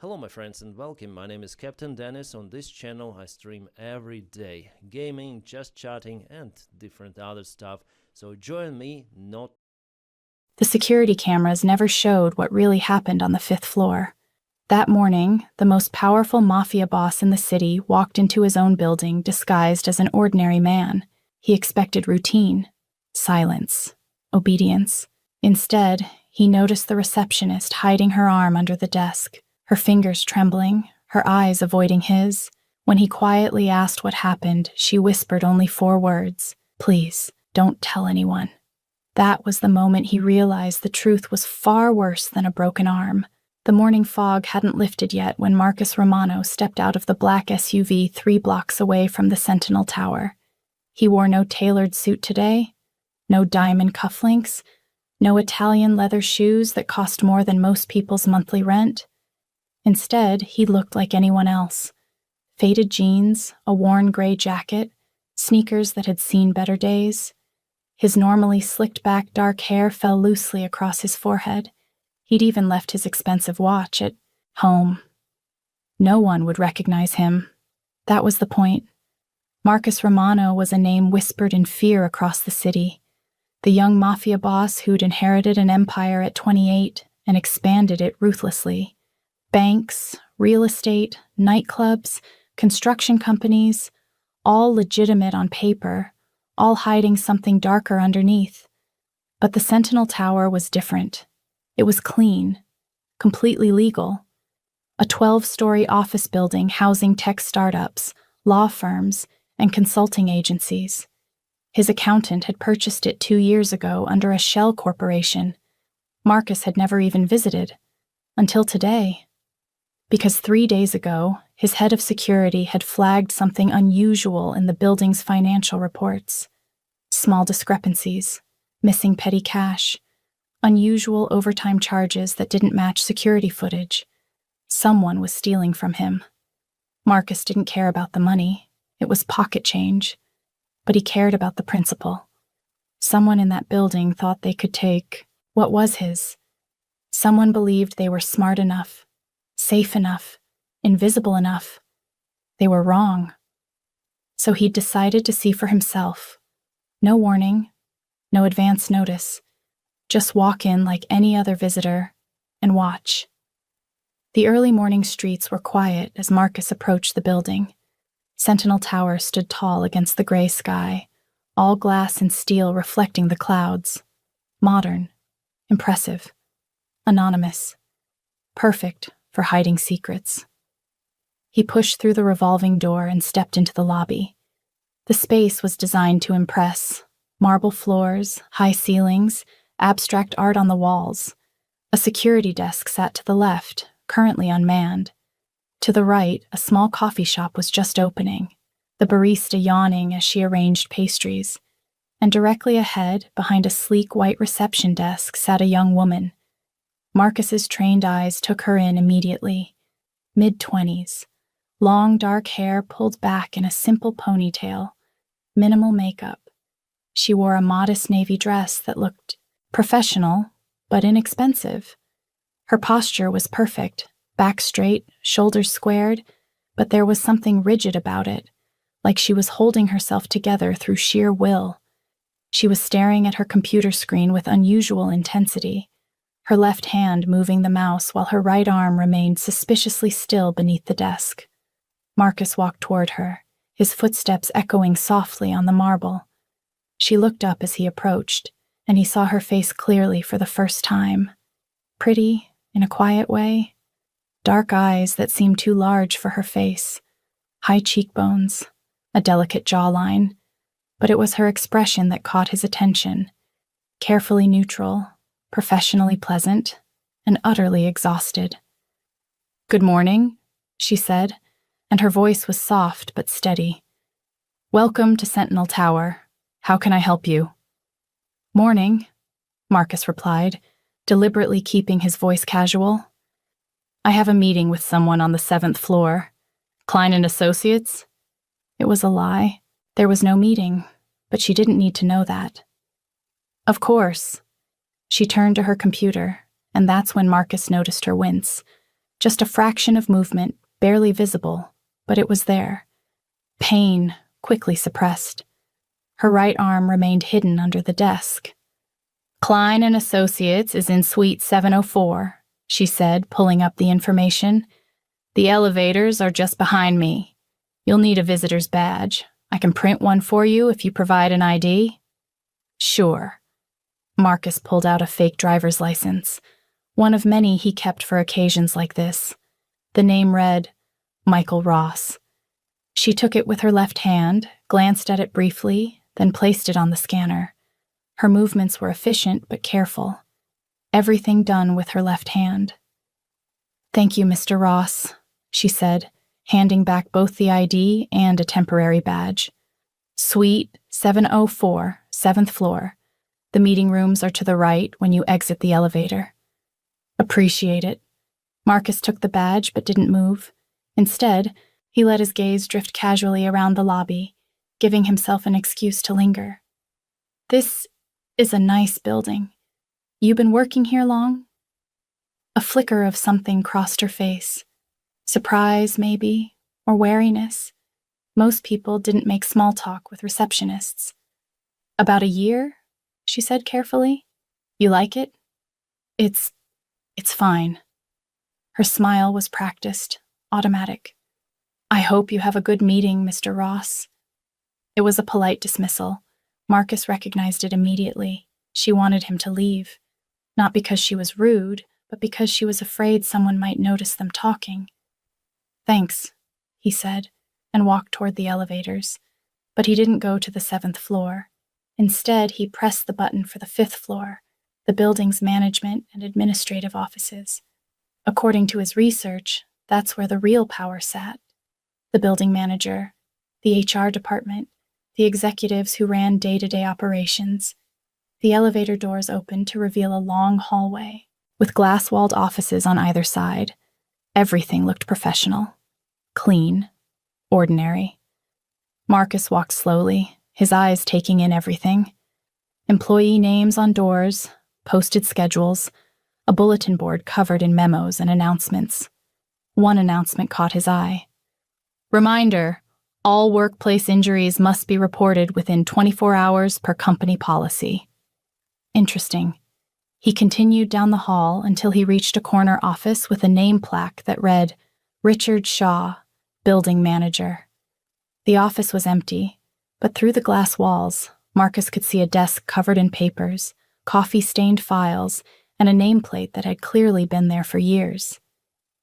Hello my friends and welcome, my name is Captain Dennis. On this channel I stream every day, gaming, just chatting and different other stuff, so join me. The security cameras never showed what really happened on the 5th floor. That morning, the most powerful Mafia boss in the city walked into his own building disguised as an ordinary man. He expected routine, silence, obedience. Instead, he noticed the receptionist hiding her arm under the desk, her fingers trembling, her eyes avoiding his. When he quietly asked what happened, she whispered only 4 words: "Please, don't tell anyone." That was the moment he realized the truth was far worse than a broken arm. The morning fog hadn't lifted yet when Marcus Romano stepped out of the black SUV 3 blocks away from the Sentinel Tower. He wore no tailored suit today, no diamond cufflinks, no Italian leather shoes that cost more than most people's monthly rent. Instead, he looked like anyone else. Faded jeans, a worn gray jacket, sneakers that had seen better days. His normally slicked-back dark hair fell loosely across his forehead. He'd even left his expensive watch at home. No one would recognize him. That was the point. Marcus Romano was a name whispered in fear across the city. The young Mafia boss who'd inherited an empire at 28 and expanded it ruthlessly. Banks, real estate, nightclubs, construction companies, all legitimate on paper, all hiding something darker underneath. But the Sentinel Tower was different. It was clean, completely legal. A 12-story office building housing tech startups, law firms, and consulting agencies. His accountant had purchased it 2 years ago under a shell corporation. Marcus had never even visited. Until today. Because 3 days ago, his head of security had flagged something unusual in the building's financial reports. Small discrepancies, missing petty cash, unusual overtime charges that didn't match security footage. Someone was stealing from him. Marcus didn't care about the money. It was pocket change. But he cared about the principle. Someone in that building thought they could take what was his. Someone believed they were smart enough, safe enough, invisible enough. They were wrong. So he'd decided to see for himself. No warning, no advance notice. Just walk in like any other visitor and watch. The early morning streets were quiet as Marcus approached the building. Sentinel Tower stood tall against the gray sky, all glass and steel reflecting the clouds. Modern, impressive, anonymous, perfect for hiding secrets. He pushed through the revolving door and stepped into the lobby. The space was designed to impress. Marble floors, high ceilings, abstract art on the walls. A security desk sat to the left, currently unmanned. To the right, a small coffee shop was just opening, the barista yawning as she arranged pastries. And directly ahead, behind a sleek white reception desk, sat a young woman. Marcus's trained eyes took her in immediately. Mid-20s. Long dark hair pulled back in a simple ponytail. Minimal makeup. She wore a modest navy dress that looked professional, but inexpensive. Her posture was perfect, back straight, shoulders squared, but there was something rigid about it, like she was holding herself together through sheer will. She was staring at her computer screen with unusual intensity, her left hand moving the mouse while her right arm remained suspiciously still beneath the desk. Marcus walked toward her, his footsteps echoing softly on the marble. She looked up as he approached, and he saw her face clearly for the first time. Pretty, in a quiet way. Dark eyes that seemed too large for her face. High cheekbones, a delicate jawline. But it was her expression that caught his attention. Carefully neutral, professionally pleasant, and utterly exhausted. "Good morning," she said, and her voice was soft but steady. "Welcome to Sentinel Tower. How can I help you?" "Morning," Marcus replied, deliberately keeping his voice casual. "I have a meeting with someone on the 7th floor. Klein and Associates?" It was a lie. There was no meeting, but she didn't need to know that. "Of course." She turned to her computer, and that's when Marcus noticed her wince. Just a fraction of movement, barely visible, but it was there. Pain, quickly suppressed. Her right arm remained hidden under the desk. "Klein and Associates is in suite 704, she said, pulling up the information. "The elevators are just behind me. You'll need a visitor's badge. I can print one for you if you provide an ID." "Sure." Marcus pulled out a fake driver's license, one of many he kept for occasions like this. The name read, Michael Ross. She took it with her left hand, glanced at it briefly, then placed it on the scanner. Her movements were efficient but careful. Everything done with her left hand. "Thank you, Mr. Ross," she said, handing back both the ID and a temporary badge. "Suite 704, 7th floor. The meeting rooms are to the right when you exit the elevator." "Appreciate it." Marcus took the badge but didn't move. Instead, he let his gaze drift casually around the lobby, giving himself an excuse to linger. "This is a nice building. You been working here long?" A flicker of something crossed her face. Surprise, maybe, or wariness. Most people didn't make small talk with receptionists. "About a year?" she said carefully. "You like it?" It's fine." Her smile was practiced, automatic. "I hope you have a good meeting, Mr. Ross." It was a polite dismissal. Marcus recognized it immediately. She wanted him to leave. Not because she was rude, but because she was afraid someone might notice them talking. "Thanks," he said, and walked toward the elevators. But he didn't go to the 7th floor. Instead, he pressed the button for the 5th floor, the building's management and administrative offices. According to his research, that's where the real power sat. The building manager, the HR department, the executives who ran day-to-day operations. The elevator doors opened to reveal a long hallway, with glass-walled offices on either side. Everything looked professional, clean, ordinary. Marcus walked slowly, his eyes taking in everything. Employee names on doors, posted schedules, a bulletin board covered in memos and announcements. One announcement caught his eye. "Reminder, all workplace injuries must be reported within 24 hours per company policy." Interesting. He continued down the hall until he reached a corner office with a name plaque that read, "Richard Shaw, Building Manager." The office was empty, but through the glass walls, Marcus could see a desk covered in papers, coffee-stained files, and a nameplate that had clearly been there for years.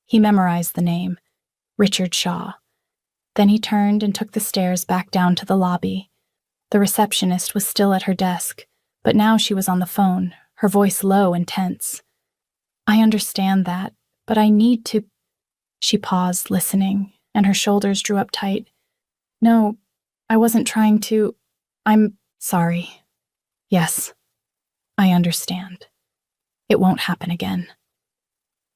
He memorized the name, Richard Shaw. Then he turned and took the stairs back down to the lobby. The receptionist was still at her desk, but now she was on the phone, her voice low and tense. "I understand that, but I need to—" She paused, listening, and her shoulders drew up tight. "No, I wasn't trying to— I'm sorry. Yes, I understand. It won't happen again."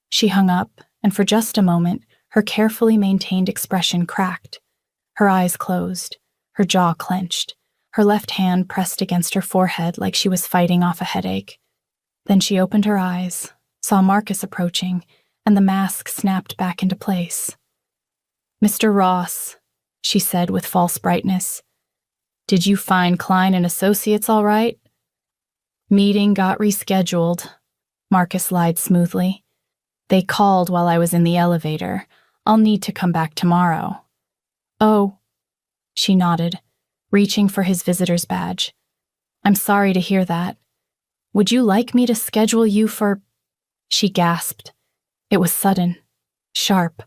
She hung up, and for just a moment, her carefully maintained expression cracked. Her eyes closed, her jaw clenched, her left hand pressed against her forehead like she was fighting off a headache. Then she opened her eyes, saw Marcus approaching, and the mask snapped back into place. "Mr. Ross," she said with false brightness, "did you find Klein and Associates all right?" "Meeting got rescheduled," Marcus lied smoothly. "They called while I was in the elevator. I'll need to come back tomorrow." "Oh," she nodded, reaching for his visitor's badge. "I'm sorry to hear that. Would you like me to schedule you for—" She gasped. It was sudden, sharp,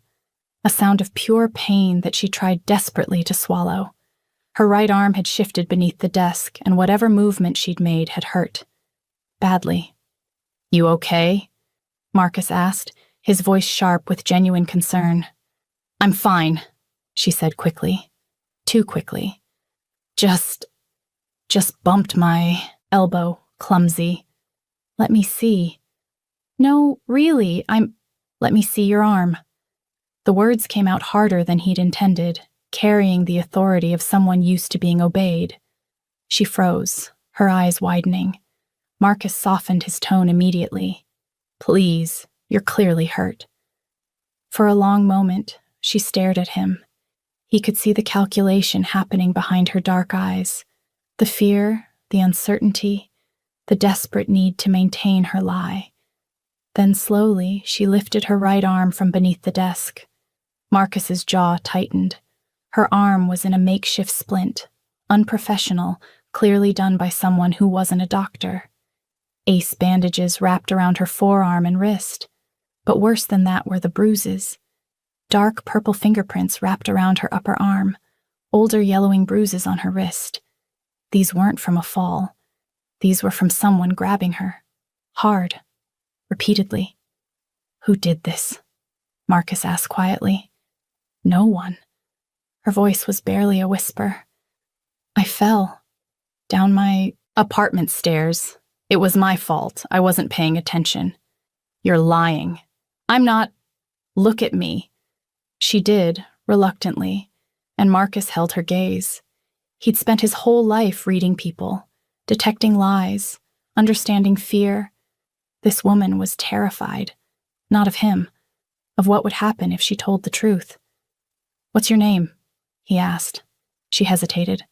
a sound of pure pain that she tried desperately to swallow. Her right arm had shifted beneath the desk, and whatever movement she'd made had hurt. Badly. "You okay?" Marcus asked, his voice sharp with genuine concern. "I'm fine," she said quickly. Too quickly. Just bumped my elbow, clumsy. "Let me see." "No, really, let me see your arm." The words came out harder than he'd intended, carrying the authority of someone used to being obeyed. She froze, her eyes widening. Marcus softened his tone immediately. "Please, you're clearly hurt." For a long moment, she stared at him. He could see the calculation happening behind her dark eyes, the fear, the uncertainty, the desperate need to maintain her lie. Then slowly, she lifted her right arm from beneath the desk. Marcus's jaw tightened. Her arm was in a makeshift splint, unprofessional, clearly done by someone who wasn't a doctor. Ace bandages wrapped around her forearm and wrist. But worse than that were the bruises. Dark purple fingerprints wrapped around her upper arm, older yellowing bruises on her wrist. These weren't from a fall. These were from someone grabbing her. Hard. Repeatedly. "Who did this?" Marcus asked quietly. "No one." Her voice was barely a whisper. "I fell. Down my apartment stairs. It was my fault. I wasn't paying attention." "You're lying." "I'm not." "Look at me." She did, reluctantly, and Marcus held her gaze. He'd spent his whole life reading people, detecting lies, understanding fear. This woman was terrified, not of him, of what would happen if she told the truth. "What's your name?" he asked. She hesitated.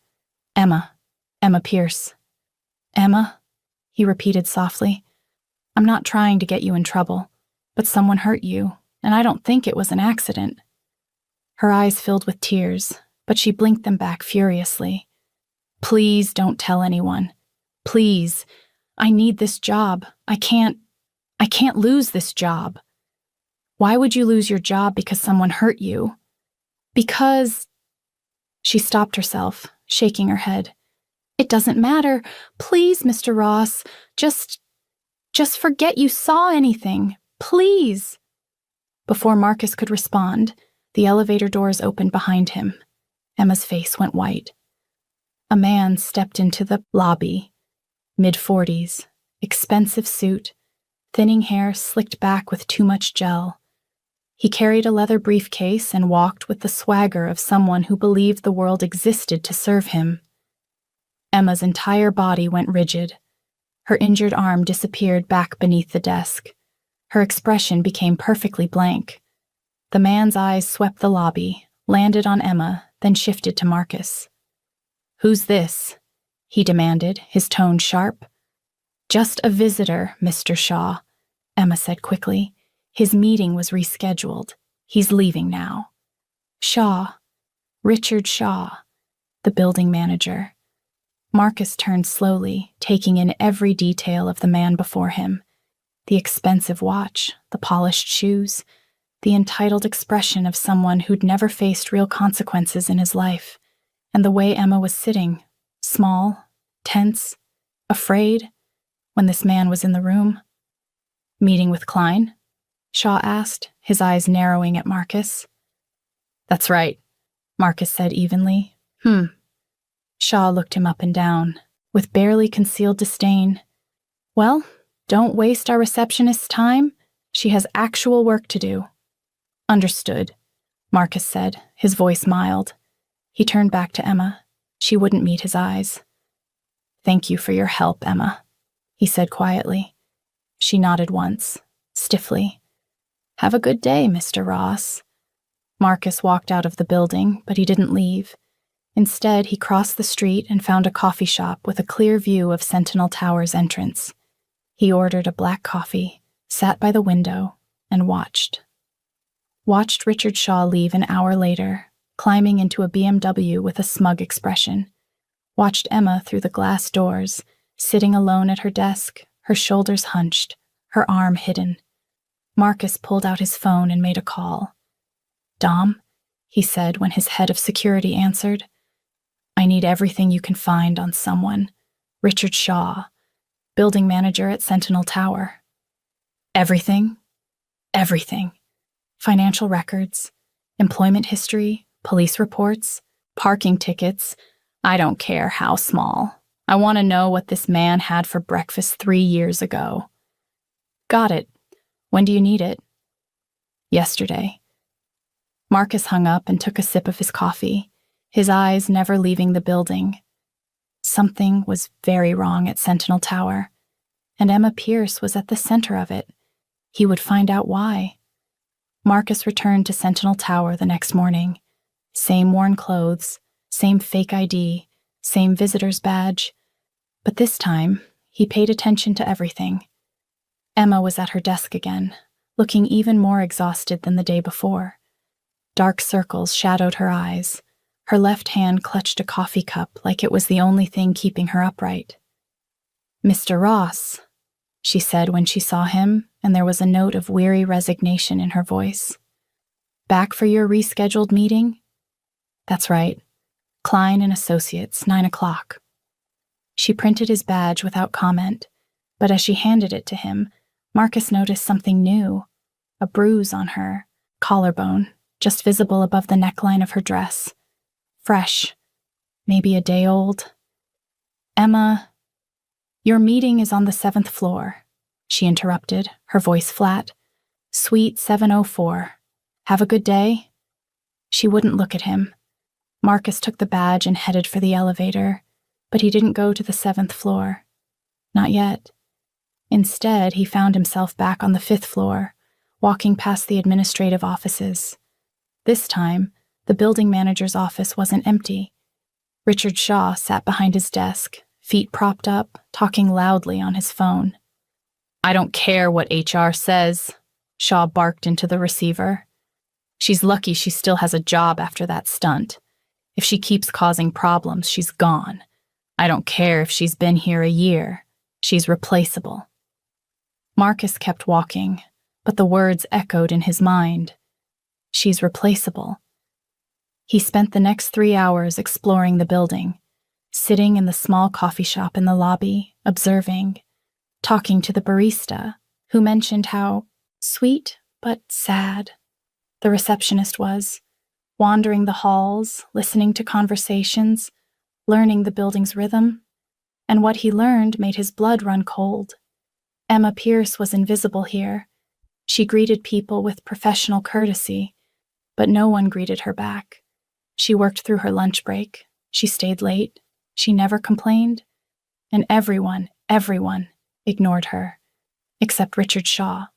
"Emma. Emma Pierce." "Emma?" he repeated softly. "I'm not trying to get you in trouble, but someone hurt you, and I don't think it was an accident." Her eyes filled with tears, but she blinked them back furiously. "Please don't tell anyone. Please. I need this job. I can't lose this job." "Why would you lose your job because someone hurt you?" "Because..." She stopped herself, shaking her head. "It doesn't matter. Please, Mr. Ross. Just forget you saw anything. Please." Before Marcus could respond, the elevator doors opened behind him. Emma's face went white. A man stepped into the lobby, mid-40s, expensive suit, thinning hair slicked back with too much gel. He carried a leather briefcase and walked with the swagger of someone who believed the world existed to serve him. Emma's entire body went rigid. Her injured arm disappeared back beneath the desk. Her expression became perfectly blank. The man's eyes swept the lobby, landed on Emma, then shifted to Marcus. "Who's this?" he demanded, his tone sharp. "Just a visitor, Mr. Shaw," Emma said quickly. "His meeting was rescheduled. He's leaving now." "Shaw. Richard Shaw," the building manager. Marcus turned slowly, taking in every detail of the man before him. The expensive watch, the polished shoes, the entitled expression of someone who'd never faced real consequences in his life, and the way Emma was sitting, small, tense, afraid, when this man was in the room. "Meeting with Klein?" Shaw asked, his eyes narrowing at Marcus. "That's right," Marcus said evenly. Shaw looked him up and down, with barely concealed disdain. "Well, don't waste our receptionist's time. She has actual work to do." "Understood," Marcus said, his voice mild. He turned back to Emma. She wouldn't meet his eyes. "Thank you for your help, Emma," he said quietly. She nodded once, stiffly. "Have a good day, Mr. Ross." Marcus walked out of the building, but he didn't leave. Instead, he crossed the street and found a coffee shop with a clear view of Sentinel Tower's entrance. He ordered a black coffee, sat by the window, and watched. Watched Richard Shaw leave an hour later, climbing into a BMW with a smug expression. Watched Emma through the glass doors, sitting alone at her desk, her shoulders hunched, her arm hidden. Marcus pulled out his phone and made a call. "Dom," he said when his head of security answered. "I need everything you can find on someone. Richard Shaw, building manager at Sentinel Tower." "Everything?" "Everything. Financial records, employment history, police reports, parking tickets. I don't care how small. I want to know what this man had for breakfast 3 years ago." "Got it. When do you need it?" "Yesterday." Marcus hung up and took a sip of his coffee, his eyes never leaving the building. Something was very wrong at Sentinel Tower, and Emma Pierce was at the center of it. He would find out why. Marcus returned to Sentinel Tower the next morning. Same worn clothes, same fake ID, same visitor's badge. But this time, he paid attention to everything. Emma was at her desk again, looking even more exhausted than the day before. Dark circles shadowed her eyes. Her left hand clutched a coffee cup like it was the only thing keeping her upright. "Mr. Ross," she said when she saw him, and there was a note of weary resignation in her voice. "Back for your rescheduled meeting?" "That's right. Klein and Associates, 9 o'clock. She printed his badge without comment, but as she handed it to him, Marcus noticed something new, a bruise on her collarbone, just visible above the neckline of her dress. Fresh, maybe a day old. "Emma, your meeting is on the 7th floor, she interrupted, her voice flat. "Suite 704. Have a good day?" She wouldn't look at him. Marcus took the badge and headed for the elevator, but he didn't go to the 7th floor. Not yet. Instead, he found himself back on the 5th floor, walking past the administrative offices. This time, the building manager's office wasn't empty. Richard Shaw sat behind his desk, feet propped up, talking loudly on his phone. "I don't care what HR says," Shaw barked into the receiver. "She's lucky she still has a job after that stunt. If she keeps causing problems, she's gone. I don't care if she's been here a year. She's replaceable." Marcus kept walking, but the words echoed in his mind. She's replaceable. He spent the next 3 hours exploring the building, sitting in the small coffee shop in the lobby, observing, talking to the barista, who mentioned how sweet but sad the receptionist was, wandering the halls, listening to conversations, learning the building's rhythm, and what he learned made his blood run cold. Emma Pierce was invisible here. She greeted people with professional courtesy, but no one greeted her back. She worked through her lunch break. She stayed late. She never complained. And everyone ignored her, except Richard Shaw.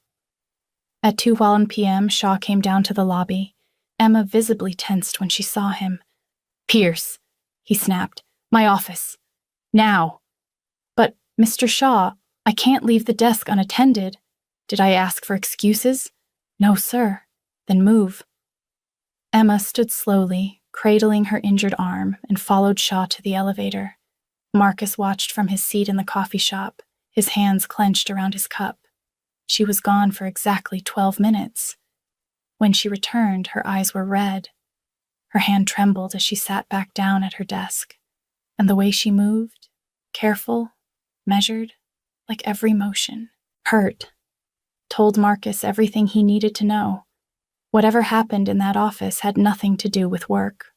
At 2:01 p.m., Shaw came down to the lobby. Emma visibly tensed when she saw him. "Pierce," he snapped. "My office. Now." "But, Mr. Shaw, I can't leave the desk unattended. Did I ask for excuses?" "No, sir." "Then move." Emma stood slowly, cradling her injured arm, and followed Shaw to the elevator. Marcus watched from his seat in the coffee shop, his hands clenched around his cup. She was gone for exactly 12 minutes. When she returned, her eyes were red. Her hand trembled as she sat back down at her desk, and the way she moved, careful, measured, like every motion, hurt, told Marcus everything he needed to know. Whatever happened in that office had nothing to do with work.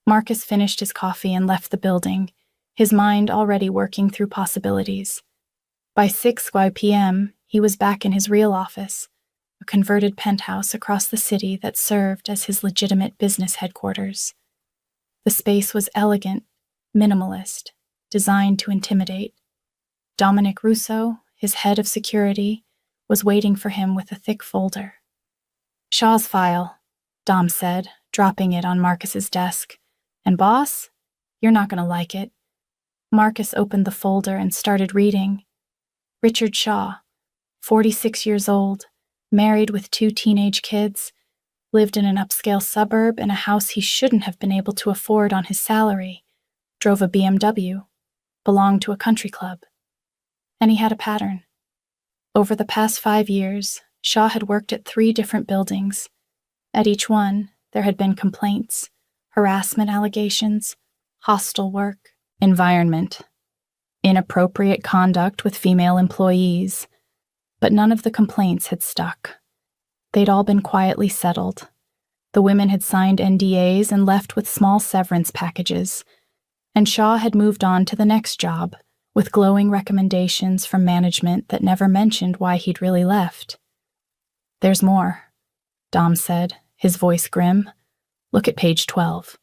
Marcus finished his coffee and left the building, his mind already working through possibilities. By 6 p.m., he was back in his real office, a converted penthouse across the city that served as his legitimate business headquarters. The space was elegant, minimalist, designed to intimidate. Dominic Russo, his head of security, was waiting for him with a thick folder. "Shaw's file," Dom said, dropping it on Marcus's desk. "And boss, you're not going to like it." Marcus opened the folder and started reading. Richard Shaw, 46 years old, married with 2 teenage kids, lived in an upscale suburb in a house he shouldn't have been able to afford on his salary, drove a BMW, belonged to a country club. And he had a pattern. Over the past 5 years, Shaw had worked at 3 different buildings. At each one, there had been complaints, harassment allegations, hostile work environment, inappropriate conduct with female employees, but none of the complaints had stuck. They'd all been quietly settled. The women had signed NDAs and left with small severance packages, and Shaw had moved on to the next job, with glowing recommendations from management that never mentioned why he'd really left. "There's more," Dom said, his voice grim. "Look at page 12.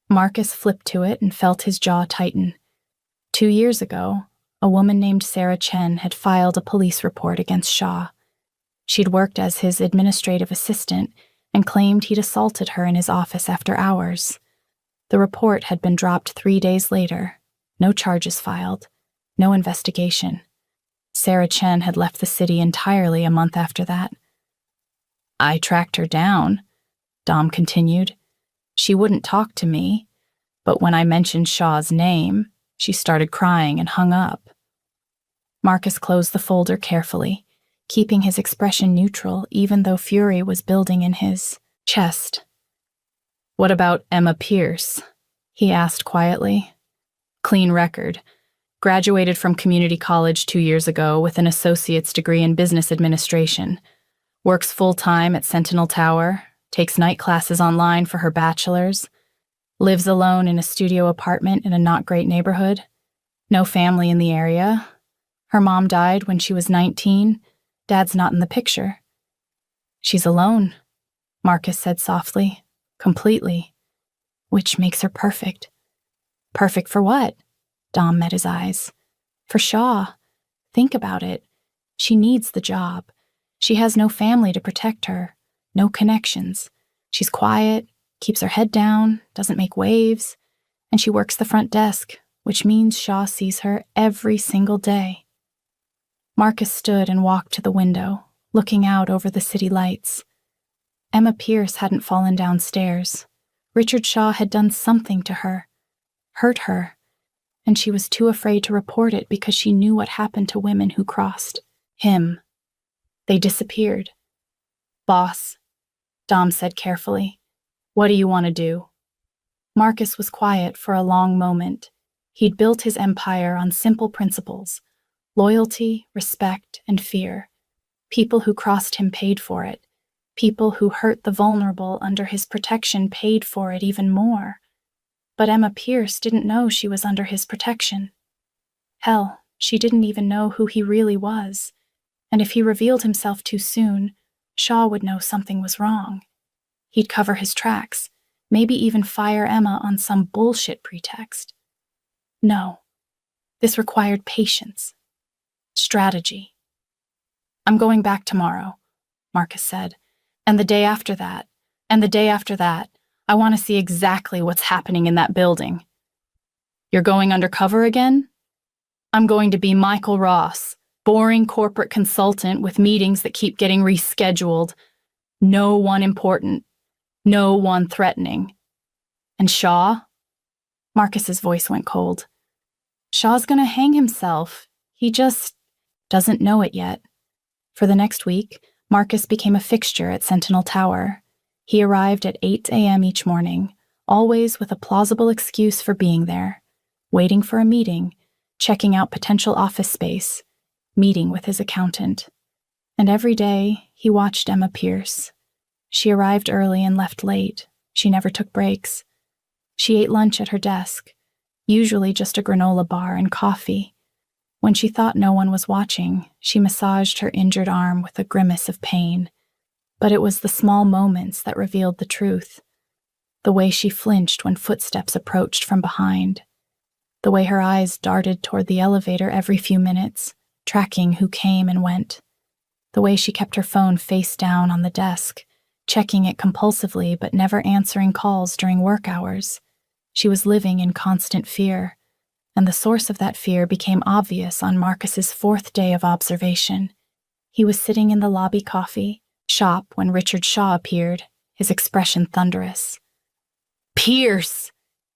Marcus flipped to it and felt his jaw tighten. 2 years ago, a woman named Sarah Chen had filed a police report against Shaw. She'd worked as his administrative assistant and claimed he'd assaulted her in his office after hours. The report had been dropped 3 days later. No charges filed. No investigation. Sarah Chen had left the city entirely a month after that. I tracked her down, Dom continued. She wouldn't talk to me, but when I mentioned Shaw's name, she started crying and hung up. Marcus closed the folder carefully, keeping his expression neutral even though fury was building in his chest. What about Emma Pierce? He asked quietly. Clean record. Graduated from community college 2 years ago with an associate's degree in business administration. Works full-time at Sentinel Tower, takes night classes online for her bachelor's, lives alone in a studio apartment in a not-great neighborhood. No family in the area. Her mom died when she was 19. Dad's not in the picture. She's alone, Marcus said softly. Completely. Which makes her perfect. Perfect for what? Dom met his eyes. For Shaw. Think about it. She needs the job. She has no family to protect her. No connections. She's quiet, keeps her head down, doesn't make waves, and she works the front desk, which means Shaw sees her every single day. Marcus stood and walked to the window, looking out over the city lights. Emma Pierce hadn't fallen downstairs. Richard Shaw had done something to her, hurt her, and she was too afraid to report it because she knew what happened to women who crossed him. They disappeared. Boss, Dom said carefully, what do you want to do? Marcus was quiet for a long moment. He'd built his empire on simple principles: loyalty, respect, and fear. People who crossed him paid for it. People who hurt the vulnerable under his protection paid for it even more. But Emma Pierce didn't know she was under his protection. Hell, she didn't even know who he really was. And if he revealed himself too soon, Shaw would know something was wrong. He'd cover his tracks, maybe even fire Emma on some bullshit pretext. No, this required patience. Strategy. I'm going back tomorrow, Marcus said. And the day after that, and the day after that, I want to see exactly what's happening in that building. You're going undercover again? I'm going to be Michael Ross, boring corporate consultant with meetings that keep getting rescheduled. No one important. No one threatening. And Shaw? Marcus's voice went cold. Shaw's gonna hang himself. He just doesn't know it yet. For the next week, Marcus became a fixture at Sentinel Tower. He arrived at 8 a.m. each morning, always with a plausible excuse for being there, waiting for a meeting, checking out potential office space, meeting with his accountant. And every day, he watched Emma Pierce. She arrived early and left late. She never took breaks. She ate lunch at her desk, usually just a granola bar and coffee. When she thought no one was watching, she massaged her injured arm with a grimace of pain. But it was the small moments that revealed the truth. The way she flinched when footsteps approached from behind. The way her eyes darted toward the elevator every few minutes, tracking who came and went. The way she kept her phone face down on the desk, checking it compulsively but never answering calls during work hours. She was living in constant fear, and the source of that fear became obvious on Marcus's 4th day of observation. He was sitting in the lobby coffee shop when Richard Shaw appeared, his expression thunderous. "Pierce!"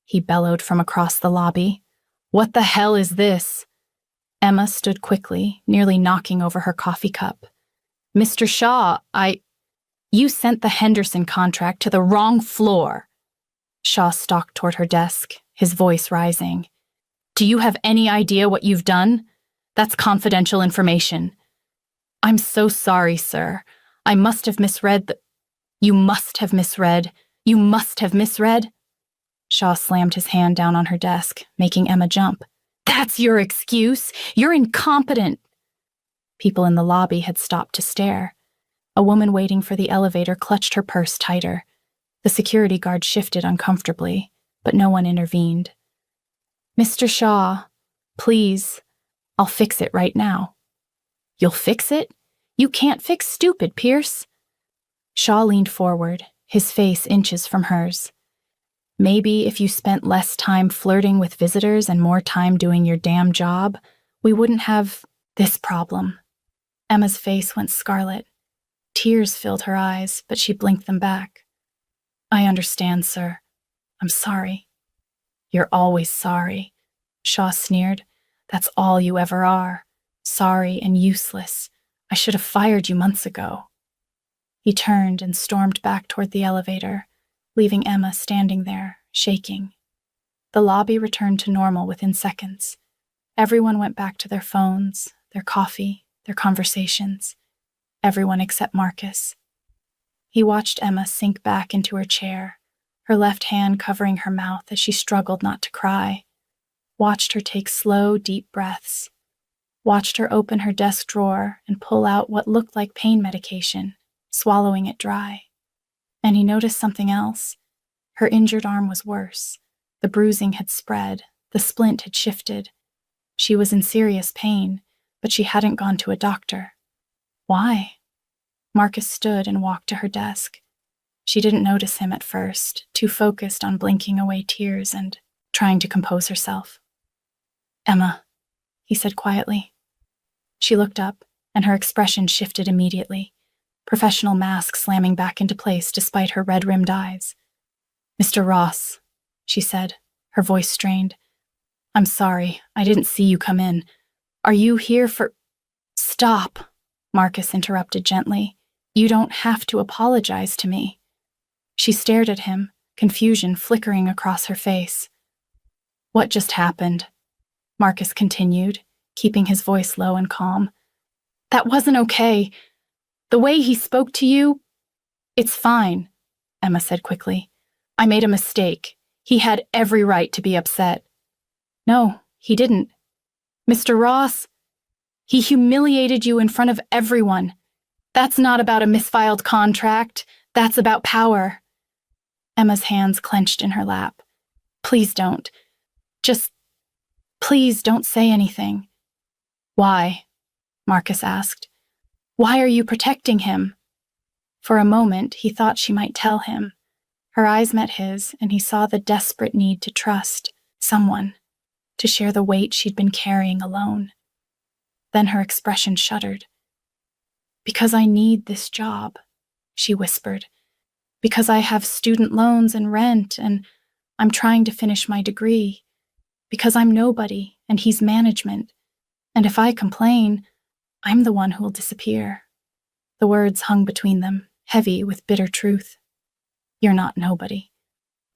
he bellowed from across the lobby. "What the hell is this?" Emma stood quickly, nearly knocking over her coffee cup. "Mr. Shaw, You sent the Henderson contract to the wrong floor." Shaw stalked toward her desk, his voice rising. "Do you have any idea what you've done? That's confidential information." "I'm so sorry, sir. I must have misread the—" "You must have misread. You must have misread." Shaw slammed his hand down on her desk, making Emma jump. "That's your excuse. You're incompetent." People in the lobby had stopped to stare. A woman waiting for the elevator clutched her purse tighter. The security guard shifted uncomfortably, but no one intervened. "Mr. Shaw, please, I'll fix it right now." "You'll fix it? You can't fix stupid, Pierce. Shaw leaned forward, his face inches from hers. Maybe if you spent less time flirting with visitors and more time doing your damn job, we wouldn't have this problem. Emma's face went scarlet. Tears filled her eyes, but she blinked them back. I understand, sir. I'm sorry. You're always sorry, Shaw sneered. That's all you ever are. Sorry and useless. I should have fired you months ago. He turned and stormed back toward the elevator, leaving Emma standing there, shaking. The lobby returned to normal within seconds. Everyone went back to their phones, their coffee, their conversations. Everyone except Marcus. He watched Emma sink back into her chair, her left hand covering her mouth as she struggled not to cry. Watched her take slow, deep breaths. Watched her open her desk drawer and pull out what looked like pain medication, swallowing it dry. And he noticed something else. Her injured arm was worse. The bruising had spread. The splint had shifted. She was in serious pain, but she hadn't gone to a doctor. Why? Marcus stood and walked to her desk. She didn't notice him at first, too focused on blinking away tears and trying to compose herself. Emma, he said quietly. She looked up, and her expression shifted immediately, professional mask slamming back into place despite her red-rimmed eyes. Mr. Ross, she said, her voice strained. I'm sorry, I didn't see you come in. Are you here for— Stop, Marcus interrupted gently. You don't have to apologize to me. She stared at him, confusion flickering across her face. What just happened? Marcus continued, keeping his voice low and calm. That wasn't okay. The way he spoke to you— It's fine, Emma said quickly. I made a mistake. He had every right to be upset. No, he didn't. Mr. Ross, he humiliated you in front of everyone. That's not about a misfiled contract. That's about power. Emma's hands clenched in her lap. Please don't. Please don't say anything. Why? Marcus asked. Why are you protecting him? For a moment, he thought she might tell him. Her eyes met his, and he saw the desperate need to trust someone, to share the weight she'd been carrying alone. Then her expression shuddered. Because I need this job, she whispered. Because I have student loans and rent, and I'm trying to finish my degree. Because I'm nobody, and he's management. And if I complain, I'm the one who will disappear. The words hung between them, heavy with bitter truth. You're not nobody,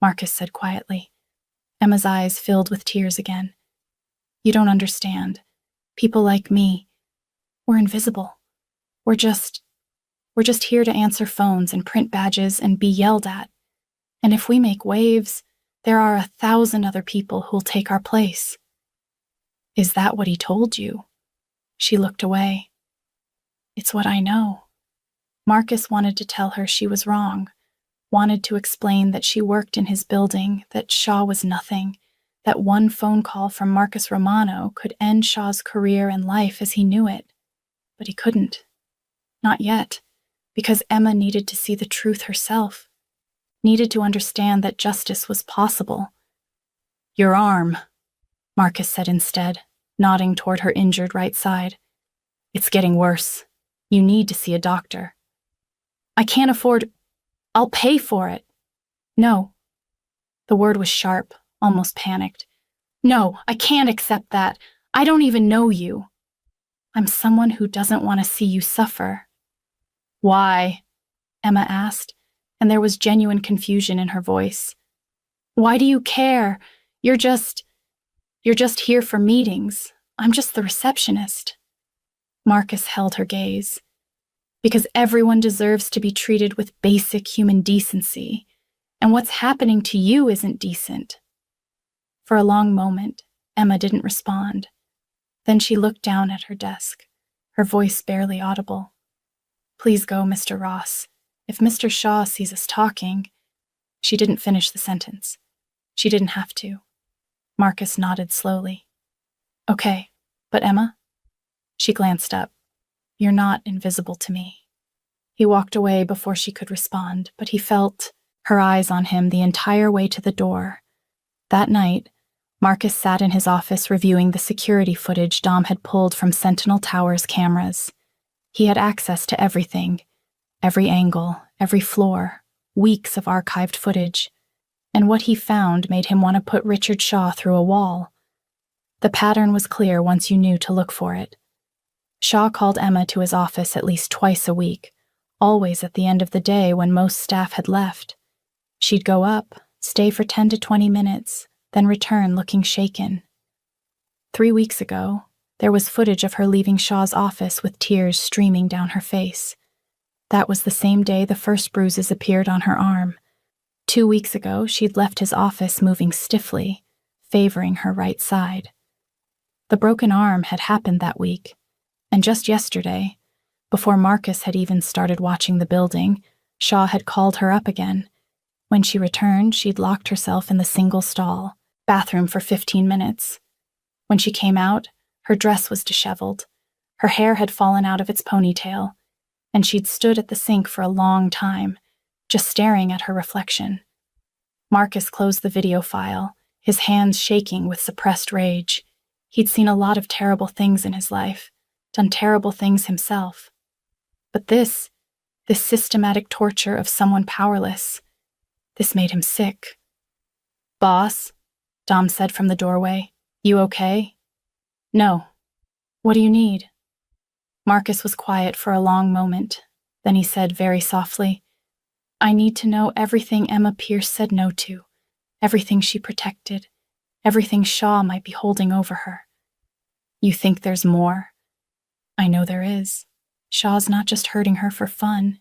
Marcus said quietly. Emma's eyes filled with tears again. You don't understand. People like me, we're invisible. We're just here to answer phones and print badges and be yelled at. And if we make waves, there are 1,000 other people who'll take our place. Is that what he told you? She looked away. It's what I know. Marcus wanted to tell her she was wrong, wanted to explain that she worked in his building, that Shaw was nothing, that one phone call from Marcus Romano could end Shaw's career and life as he knew it. But he couldn't. Not yet, because Emma needed to see the truth herself, needed to understand that justice was possible. Your arm, Marcus said instead, nodding toward her injured right side. It's getting worse. You need to see a doctor. I can't afford— I'll pay for it. No. The word was sharp, almost panicked. No, I can't accept that. I don't even know you. I'm someone who doesn't want to see you suffer. Why? Emma asked, and there was genuine confusion in her voice. Why do you care? You're just here for meetings. I'm just the receptionist. Marcus held her gaze. Because everyone deserves to be treated with basic human decency, and what's happening to you isn't decent. For a long moment, Emma didn't respond. Then she looked down at her desk, her voice barely audible. Please go, Mr. Ross. If Mr. Shaw sees us talking— She didn't finish the sentence. She didn't have to. Marcus nodded slowly. Okay, but Emma? She glanced up. You're not invisible to me." He walked away before she could respond, but he felt her eyes on him the entire way to the door. That night, Marcus sat in his office reviewing the security footage Dom had pulled from Sentinel Tower's cameras. He had access to everything, every angle, every floor, weeks of archived footage, and what he found made him want to put Richard Shaw through a wall. The pattern was clear once you knew to look for it. Shaw called Emma to his office at least twice a week, always at the end of the day when most staff had left. She'd go up, stay for 10 to 20 minutes, then return looking shaken. 3 weeks ago, there was footage of her leaving Shaw's office with tears streaming down her face. That was the same day the first bruises appeared on her arm. 2 weeks ago, she'd left his office moving stiffly, favoring her right side. The broken arm had happened that week, and just yesterday, before Marcus had even started watching the building, Shaw had called her up again. When she returned, she'd locked herself in the single-stall bathroom for 15 minutes. When she came out, her dress was disheveled. Her hair had fallen out of its ponytail, and she'd stood at the sink for a long time, just staring at her reflection. Marcus closed the video file, his hands shaking with suppressed rage. He'd seen a lot of terrible things in his life, done terrible things himself. But this systematic torture of someone powerless, this made him sick. "Boss," Dom said from the doorway, "you okay?" "No. What do you need?" Marcus was quiet for a long moment. Then he said very softly, "I need to know everything Emma Pierce said no to, everything she protected, everything Shaw might be holding over her." "You think there's more?" "I know there is. Shaw's not just hurting her for fun.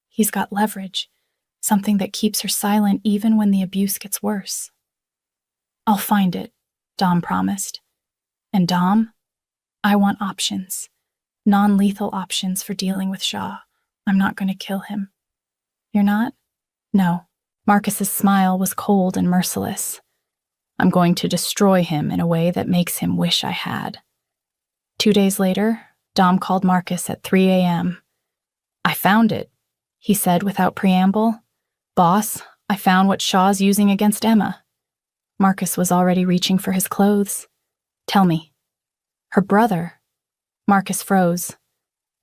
He's got leverage, something that keeps her silent even when the abuse gets worse." "I'll find it," Dom promised. "And Dom, I want options. Non-lethal options for dealing with Shaw. I'm not going to kill him." "You're not?" "No." Marcus's smile was cold and merciless. "I'm going to destroy him in a way that makes him wish I had." 2 days later, Dom called Marcus at 3 a.m. "I found it," he said without preamble. "Boss, I found what Shaw's using against Emma." Marcus was already reaching for his clothes. "Tell me." "Her brother." Marcus froze.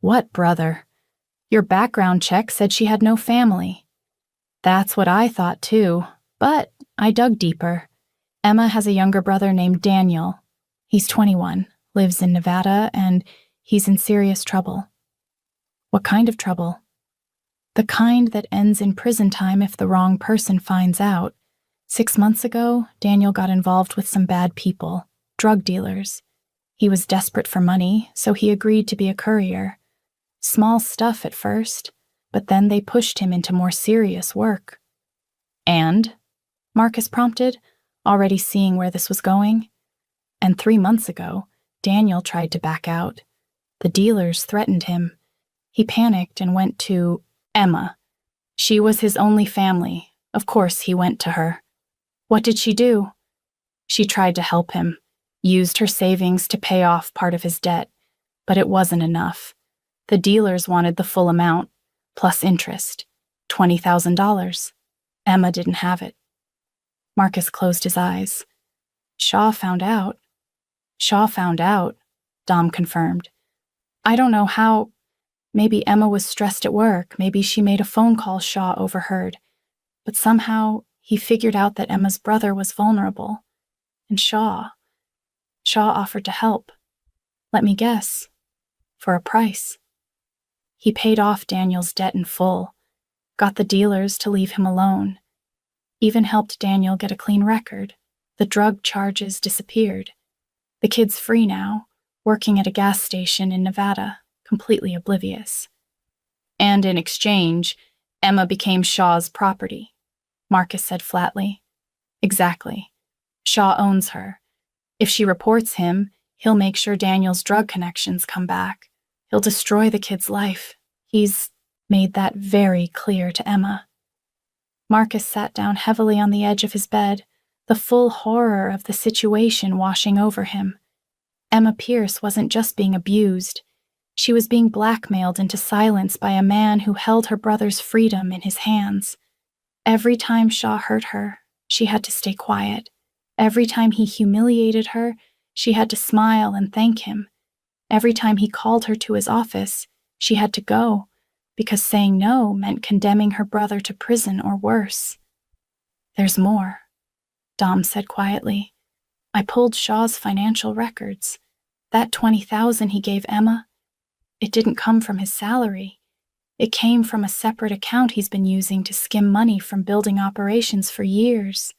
"What brother? Your background check said she had no family." "That's what I thought too, but I dug deeper. Emma has a younger brother named Daniel. He's 21, lives in Nevada, and he's in serious trouble." "What kind of trouble?" "The kind that ends in prison time if the wrong person finds out. 6 months ago, Daniel got involved with some bad people, drug dealers. He was desperate for money, so he agreed to be a courier. Small stuff at first, but then they pushed him into more serious work." "And?" Marcus prompted, already seeing where this was going. "And 3 months ago, Daniel tried to back out. The dealers threatened him. He panicked and went to Emma. She was his only family. Of course he went to her." "What did she do?" "She tried to help him, used her savings to pay off part of his debt, but it wasn't enough. The dealers wanted the full amount, plus interest, $20,000. Emma didn't have it." Marcus closed his eyes. "Shaw found out." "Shaw found out," Dom confirmed. "I don't know how. Maybe Emma was stressed at work. Maybe she made a phone call Shaw overheard. But somehow he figured out that Emma's brother was vulnerable. And Shaw offered to help. Let me guess. For a price. He paid off Daniel's debt in full, got the dealers to leave him alone, even helped Daniel get a clean record. The drug charges disappeared. The kid's free now, working at a gas station in Nevada, completely oblivious. And in exchange, Emma became Shaw's property," Marcus said flatly. "Exactly. Shaw owns her. If she reports him, he'll make sure Daniel's drug connections come back. He'll destroy the kid's life. He's made that very clear to Emma." Marcus sat down heavily on the edge of his bed, the full horror of the situation washing over him. Emma Pierce wasn't just being abused. She was being blackmailed into silence by a man who held her brother's freedom in his hands. Every time Shaw hurt her, she had to stay quiet. Every time he humiliated her, she had to smile and thank him. Every time he called her to his office, she had to go, because saying no meant condemning her brother to prison or worse. "There's more," Dom said quietly. "I pulled Shaw's financial records. That $20,000 he gave Emma, it didn't come from his salary. It came from a separate account he's been using to skim money from building operations for years.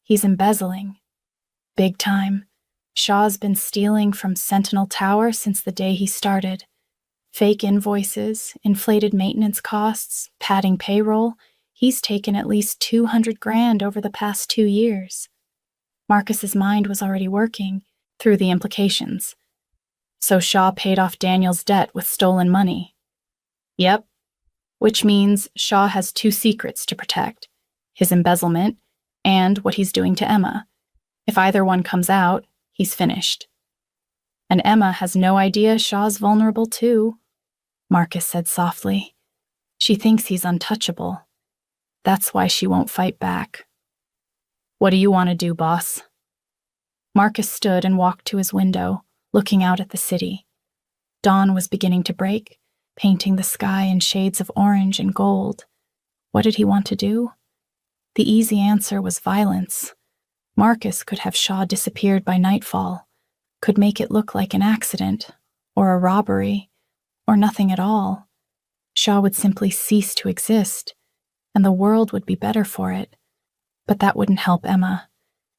He's embezzling. Big time. Shaw's been stealing from Sentinel Tower since the day he started. Fake invoices, inflated maintenance costs, padding payroll. He's taken at least $200,000 over the past 2 years. Marcus's mind was already working through the implications. So Shaw paid off Daniel's debt with stolen money. Yep. Which means Shaw has 2 secrets to protect: his embezzlement and what he's doing to Emma. If either one comes out, he's finished. And Emma has no idea Shaw's vulnerable too, Marcus said softly. She thinks he's untouchable. That's why she won't fight back. What do you want to do, boss? Marcus stood and walked to his window, looking out at the city. Dawn was beginning to break, painting the sky in shades of orange and gold. What did he want to do? The easy answer was violence. Marcus could have Shaw disappeared by nightfall, could make it look like an accident, or a robbery, or nothing at all. Shaw would simply cease to exist, and the world would be better for it. But that wouldn't help Emma.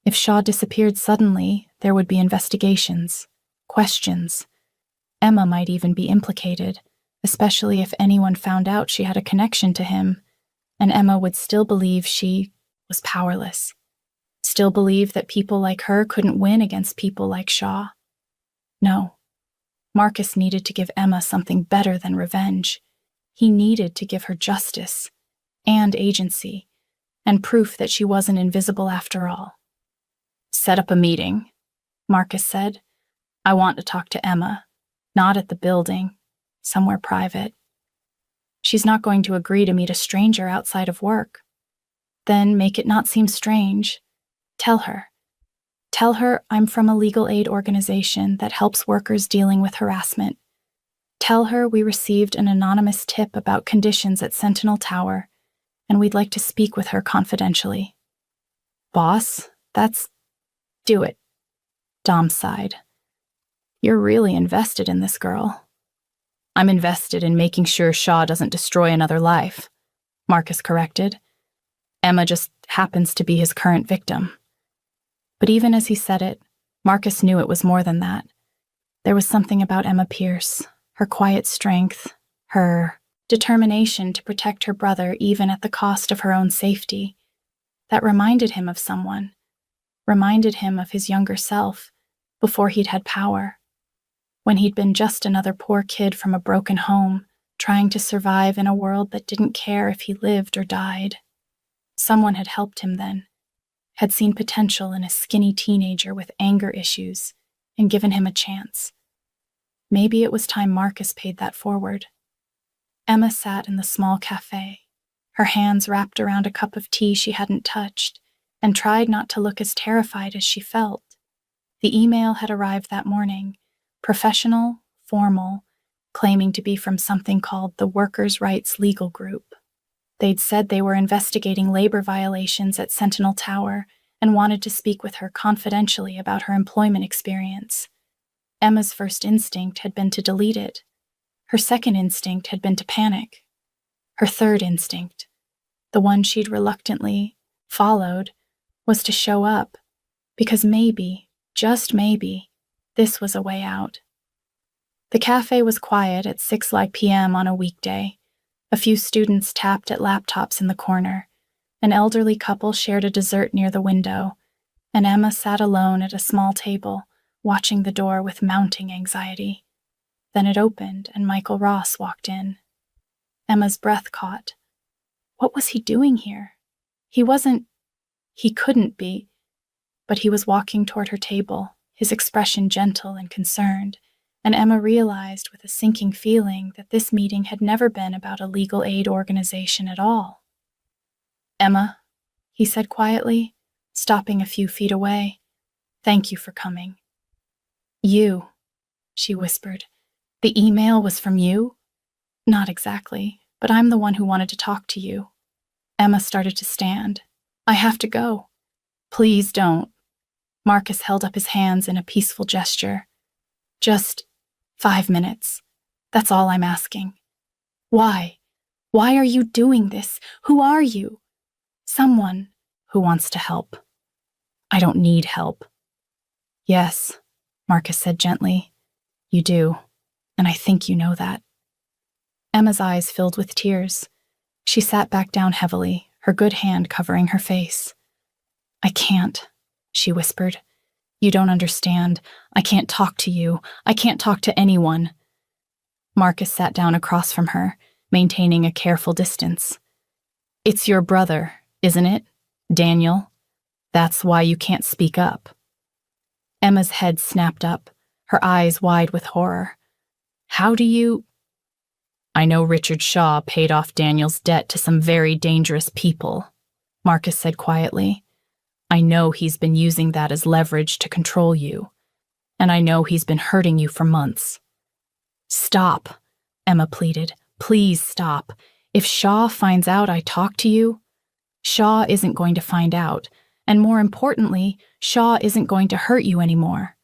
If Shaw disappeared suddenly, there would be investigations, questions. Emma might even be implicated, especially if anyone found out she had a connection to him, and Emma would still believe she was powerless. Still believe that people like her couldn't win against people like Shaw. No. Marcus needed to give Emma something better than revenge. He needed to give her justice and agency, and proof that she wasn't invisible after all. Set up a meeting, Marcus said. I want to talk to Emma, not at the building, somewhere private. She's not going to agree to meet a stranger outside of work. Then make it not seem strange. Tell her. Tell her I'm from a legal aid organization that helps workers dealing with harassment. Tell her we received an anonymous tip about conditions at Sentinel Tower, and we'd like to speak with her confidentially. Boss, do it. Dom sighed. You're really invested in this girl. I'm invested in making sure Shaw doesn't destroy another life, Marcus corrected. Emma just happens to be his current victim. But even as he said it, Marcus knew it was more than that. There was something about Emma Pierce, her quiet strength, her determination to protect her brother even at the cost of her own safety, that reminded him of someone, reminded him of his younger self before he'd had power, when he'd been just another poor kid from a broken home, trying to survive in a world that didn't care if he lived or died. Someone had helped him then, had seen potential in a skinny teenager with anger issues, and given him a chance. Maybe it was time Marcus paid that forward. Emma sat in the small cafe, her hands wrapped around a cup of tea she hadn't touched, and tried not to look as terrified as she felt. The email had arrived that morning, professional, formal, claiming to be from something called the Workers' Rights Legal Group. They'd said they were investigating labor violations at Sentinel Tower and wanted to speak with her confidentially about her employment experience. Emma's first instinct had been to delete it. Her second instinct had been to panic. Her third instinct, the one she'd reluctantly followed, was to show up, because maybe, just maybe, this was a way out. The cafe was quiet at 6 p.m. on a weekday. A few students tapped at laptops in the corner. An elderly couple shared a dessert near the window, and Emma sat alone at a small table, watching the door with mounting anxiety. Then it opened, and Michael Ross walked in. Emma's breath caught. What was he doing here? He couldn't be, but he was walking toward her table, his expression gentle and concerned, and Emma realized with a sinking feeling that this meeting had never been about a legal aid organization at all. "Emma," he said quietly, stopping a few feet away, "thank you for coming." "You," she whispered. "The email was from you?" "Not exactly, but I'm the one who wanted to talk to you." Emma started to stand. "I have to go." "Please don't." Marcus held up his hands in a peaceful gesture. "Just 5 minutes. That's all I'm asking." "Why? Why are you doing this? Who are you?" "Someone who wants to help." "I don't need help." "Yes," Marcus said gently. "You do, and I think you know that." Emma's eyes filled with tears. She sat back down heavily, her good hand covering her face. "I can't," she whispered. "You don't understand. I can't talk to you. I can't talk to anyone." Marcus sat down across from her, maintaining a careful distance. "It's your brother, isn't it, Daniel? That's why you can't speak up." Emma's head snapped up, her eyes wide with horror. "How do you—" "I know Richard Shaw paid off Daniel's debt to some very dangerous people," Marcus said quietly. "I know he's been using that as leverage to control you, and I know he's been hurting you for months." "Stop," Emma pleaded. "Please stop. If Shaw finds out I talk to you—" "Shaw isn't going to find out, and more importantly, Shaw isn't going to hurt you anymore."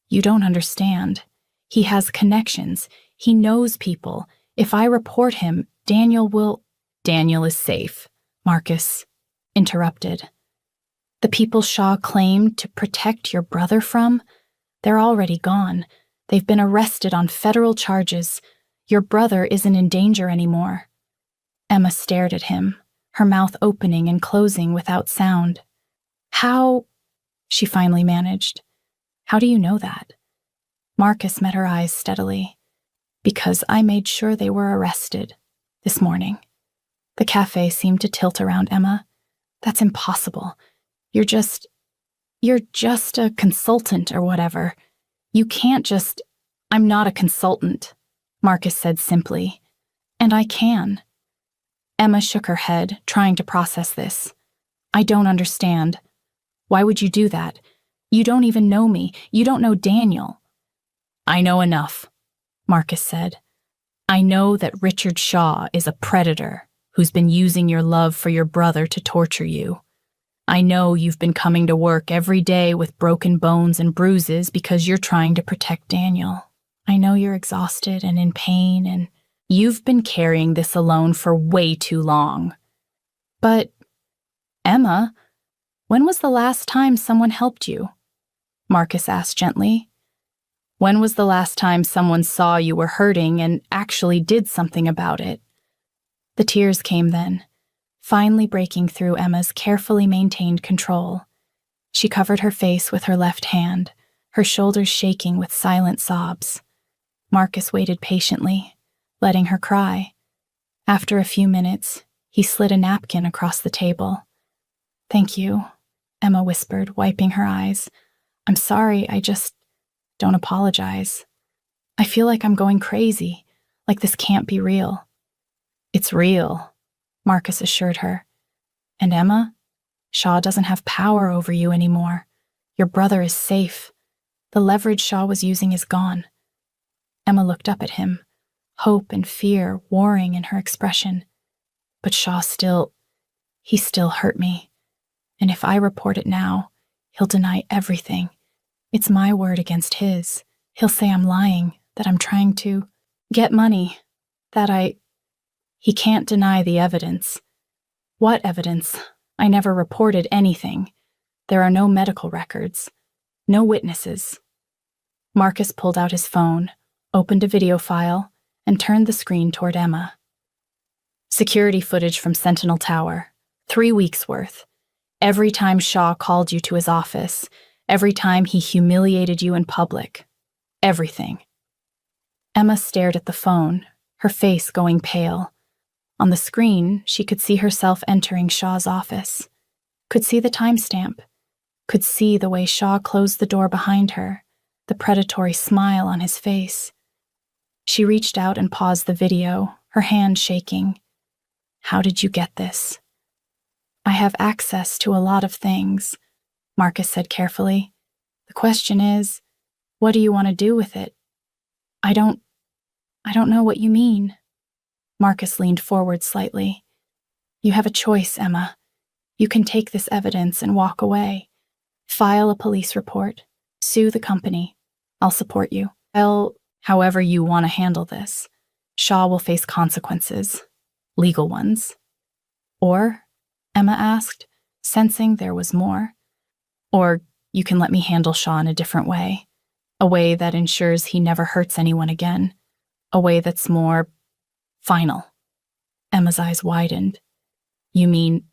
"You don't understand. He has connections. He knows people. If I report him, Daniel will—" "Daniel is safe," Marcus interrupted. "The people Shaw claimed to protect your brother from? They're already gone. They've been arrested on federal charges. Your brother isn't in danger anymore." Emma stared at him, her mouth opening and closing without sound. "How—" she finally managed. "How do you know that?" Marcus met her eyes steadily. "Because I made sure they were arrested this morning." The cafe seemed to tilt around Emma. "That's impossible. You're just a consultant or whatever. You can't just—" "I'm not a consultant," Marcus said simply. "And I can." Emma shook her head, trying to process this. "I don't understand. Why would you do that? You don't even know me. You don't know Daniel." "I know enough," Marcus said. "I know that Richard Shaw is a predator who's been using your love for your brother to torture you. I know you've been coming to work every day with broken bones and bruises because you're trying to protect Daniel. I know you're exhausted and in pain, and you've been carrying this alone for way too long." "But, Emma, when was the last time someone helped you?" Marcus asked gently. "When was the last time someone saw you were hurting and actually did something about it?" The tears came then, finally breaking through Emma's carefully maintained control. She covered her face with her left hand, her shoulders shaking with silent sobs. Marcus waited patiently, letting her cry. After a few minutes, he slid a napkin across the table. "Thank you," Emma whispered, wiping her eyes. "I'm sorry, don't apologize. I feel like I'm going crazy, like this can't be real." "It's real," Marcus assured her. "And Emma, Shaw doesn't have power over you anymore. Your brother is safe. The leverage Shaw was using is gone." Emma looked up at him, hope and fear warring in her expression. "But Shaw he still hurt me. And if I report it now, he'll deny everything. It's my word against his. He'll say I'm lying, that I'm trying to get money, He can't deny the evidence." "What evidence? I never reported anything. There are no medical records, no witnesses." Marcus pulled out his phone, opened a video file, and turned the screen toward Emma. "Security footage from Sentinel Tower, 3 weeks' worth. Every time Shaw called you to his office, every time he humiliated you in public. Everything." Emma stared at the phone, her face going pale. On the screen, she could see herself entering Shaw's office, could see the timestamp, could see the way Shaw closed the door behind her, the predatory smile on his face. She reached out and paused the video, her hand shaking. "How did you get this?" "I have access to a lot of things," Marcus said carefully. "The question is, what do you want to do with it?" I don't know what you mean." Marcus leaned forward slightly. "You have a choice, Emma. You can take this evidence and walk away. File a police report. Sue the company. I'll support you. However you want to handle this. Shaw will face consequences. Legal ones." "Or?" Emma asked, sensing there was more. "Or you can let me handle Shaw in a different way. A way that ensures he never hurts anyone again. A way that's more final." Emma's eyes widened. "You mean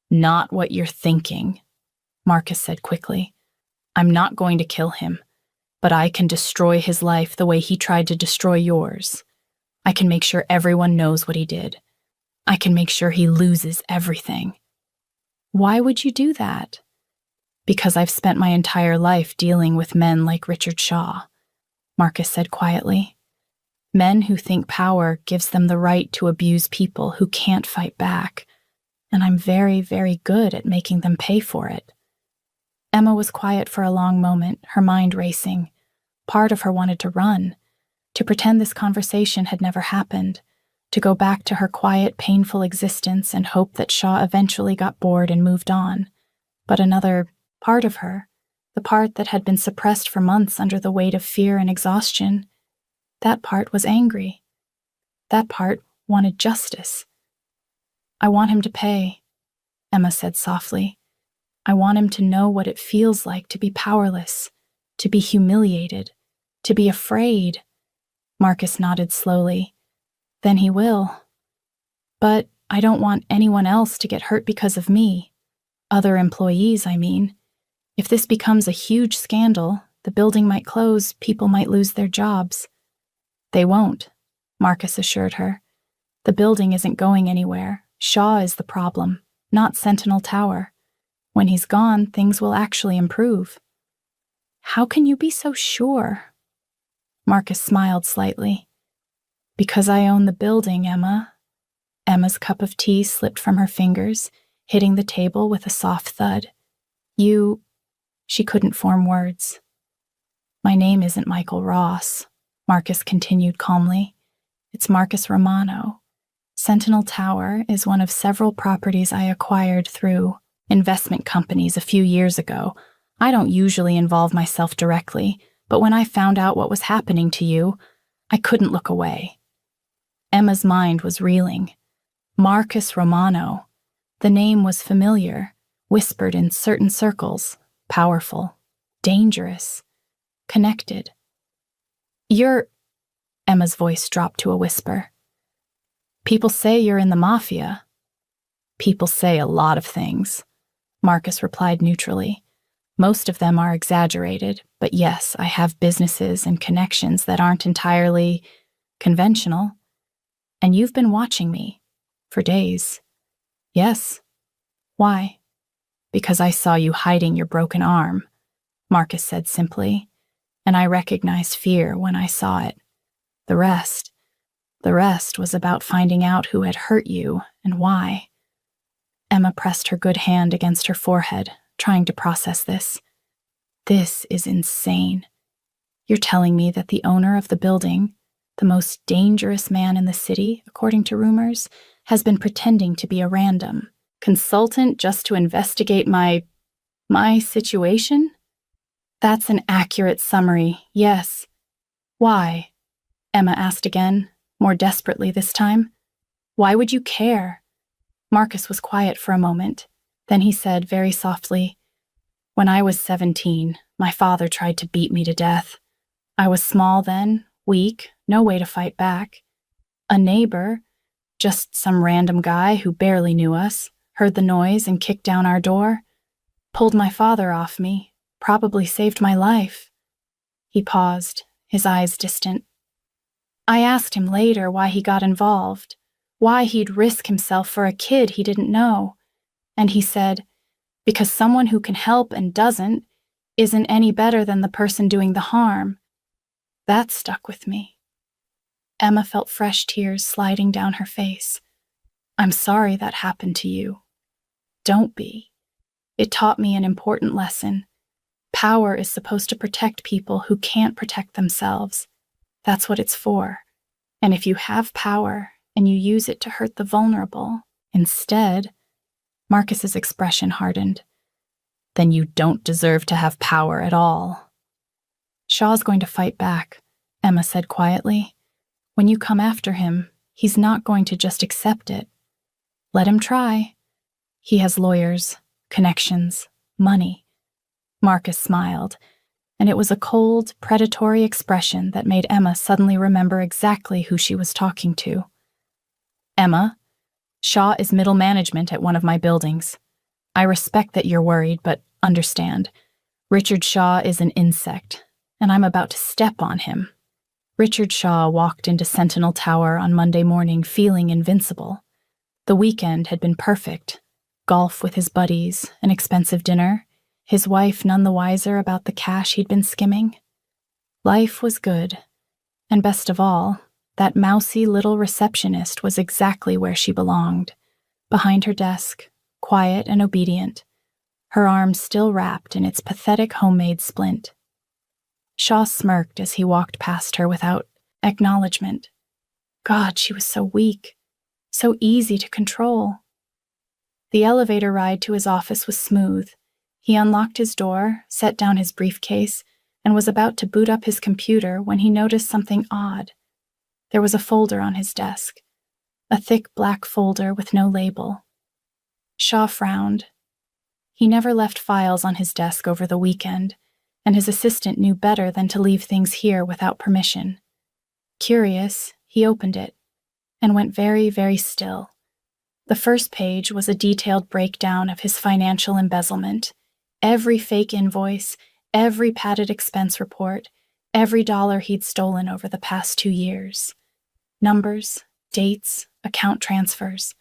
not what you're thinking," Marcus said quickly. "I'm not going to kill him, but I can destroy his life the way he tried to destroy yours. I can make sure everyone knows what he did. I can make sure he loses everything." "Why would you do that?" "Because I've spent my entire life dealing with men like Richard Shaw," Marcus said quietly. "Men who think power gives them the right to abuse people who can't fight back. And I'm very, very good at making them pay for it." Emma was quiet for a long moment, her mind racing. Part of her wanted to run, to pretend this conversation had never happened, to go back to her quiet, painful existence and hope that Shaw eventually got bored and moved on. But another part of her, the part that had been suppressed for months under the weight of fear and exhaustion, that part was angry. That part wanted justice. "I want him to pay," Emma said softly. "I want him to know what it feels like to be powerless, to be humiliated, to be afraid." Marcus nodded slowly. "Then he will. But I don't want anyone else to get hurt because of me. Other employees, I mean. If this becomes a huge scandal, the building might close, people might lose their jobs." "They won't," Marcus assured her. "The building isn't going anywhere. Shaw is the problem, not Sentinel Tower. When he's gone, things will actually improve." "How can you be so sure?" Marcus smiled slightly. "Because I own the building, Emma." Emma's cup of tea slipped from her fingers, hitting the table with a soft thud. She couldn't form words. "My name isn't Michael Ross," Marcus continued calmly. "It's Marcus Romano. Sentinel Tower is one of several properties I acquired through investment companies a few years ago. I don't usually involve myself directly, but when I found out what was happening to you, I couldn't look away." Emma's mind was reeling. Marcus Romano. The name was familiar, whispered in certain circles, powerful, dangerous, connected. "You're..." Emma's voice dropped to a whisper. "People say you're in the Mafia." "People say a lot of things," Marcus replied neutrally. "Most of them are exaggerated, but yes, I have businesses and connections that aren't entirely conventional. And you've been watching me for days." "Yes. Why?" "Because I saw you hiding your broken arm," Marcus said simply, "and I recognized fear when I saw it. The rest was about finding out who had hurt you and why." Emma pressed her good hand against her forehead, trying to process this. "This is insane. You're telling me that the owner of the building, the most dangerous man in the city, according to rumors, has been pretending to be a random consultant just to investigate my situation?" "That's an accurate summary, yes." "Why?" Emma asked again, more desperately this time. "Why would you care?" Marcus was quiet for a moment. Then he said very softly, "When I was 17, my father tried to beat me to death. I was small then, weak, no way to fight back. A neighbor, just some random guy who barely knew us, heard the noise and kicked down our door, pulled my father off me, probably saved my life." He paused, his eyes distant. "I asked him later why he got involved, why he'd risk himself for a kid he didn't know. And he said, because someone who can help and doesn't, isn't any better than the person doing the harm. That stuck with me. Emma felt fresh tears sliding down her face. I'm sorry that happened to you. Don't be. It taught me an important lesson. Power is supposed to protect people who can't protect themselves. That's what it's for. And if you have power and you use it to hurt the vulnerable, instead, Marcus's expression hardened. Then you don't deserve to have power at all. Shaw's going to fight back, Emma said quietly. When you come after him, he's not going to just accept it. Let him try. He has lawyers, connections, money. Marcus smiled, and it was a cold, predatory expression that made Emma suddenly remember exactly who she was talking to. Emma, Shaw is middle management at one of my buildings. I respect that you're worried, but understand. Richard Shaw is an insect, and I'm about to step on him. Richard Shaw walked into Sentinel Tower on Monday morning feeling invincible. The weekend had been perfect. Golf with his buddies, an expensive dinner, his wife none the wiser about the cash he'd been skimming. Life was good. And best of all, that mousy little receptionist was exactly where she belonged, behind her desk, quiet and obedient, her arm still wrapped in its pathetic homemade splint. Shaw smirked as he walked past her without acknowledgement. God, she was so weak, so easy to control. The elevator ride to his office was smooth. He unlocked his door, set down his briefcase, and was about to boot up his computer when he noticed something odd. There was a folder on his desk, a thick black folder with no label. Shaw frowned. He never left files on his desk over the weekend, and his assistant knew better than to leave things here without permission. Curious, he opened it, and went very, very still. The first page was a detailed breakdown of his financial embezzlement. Every fake invoice, every padded expense report, every dollar he'd stolen over the past 2 years. Numbers, dates, account transfers,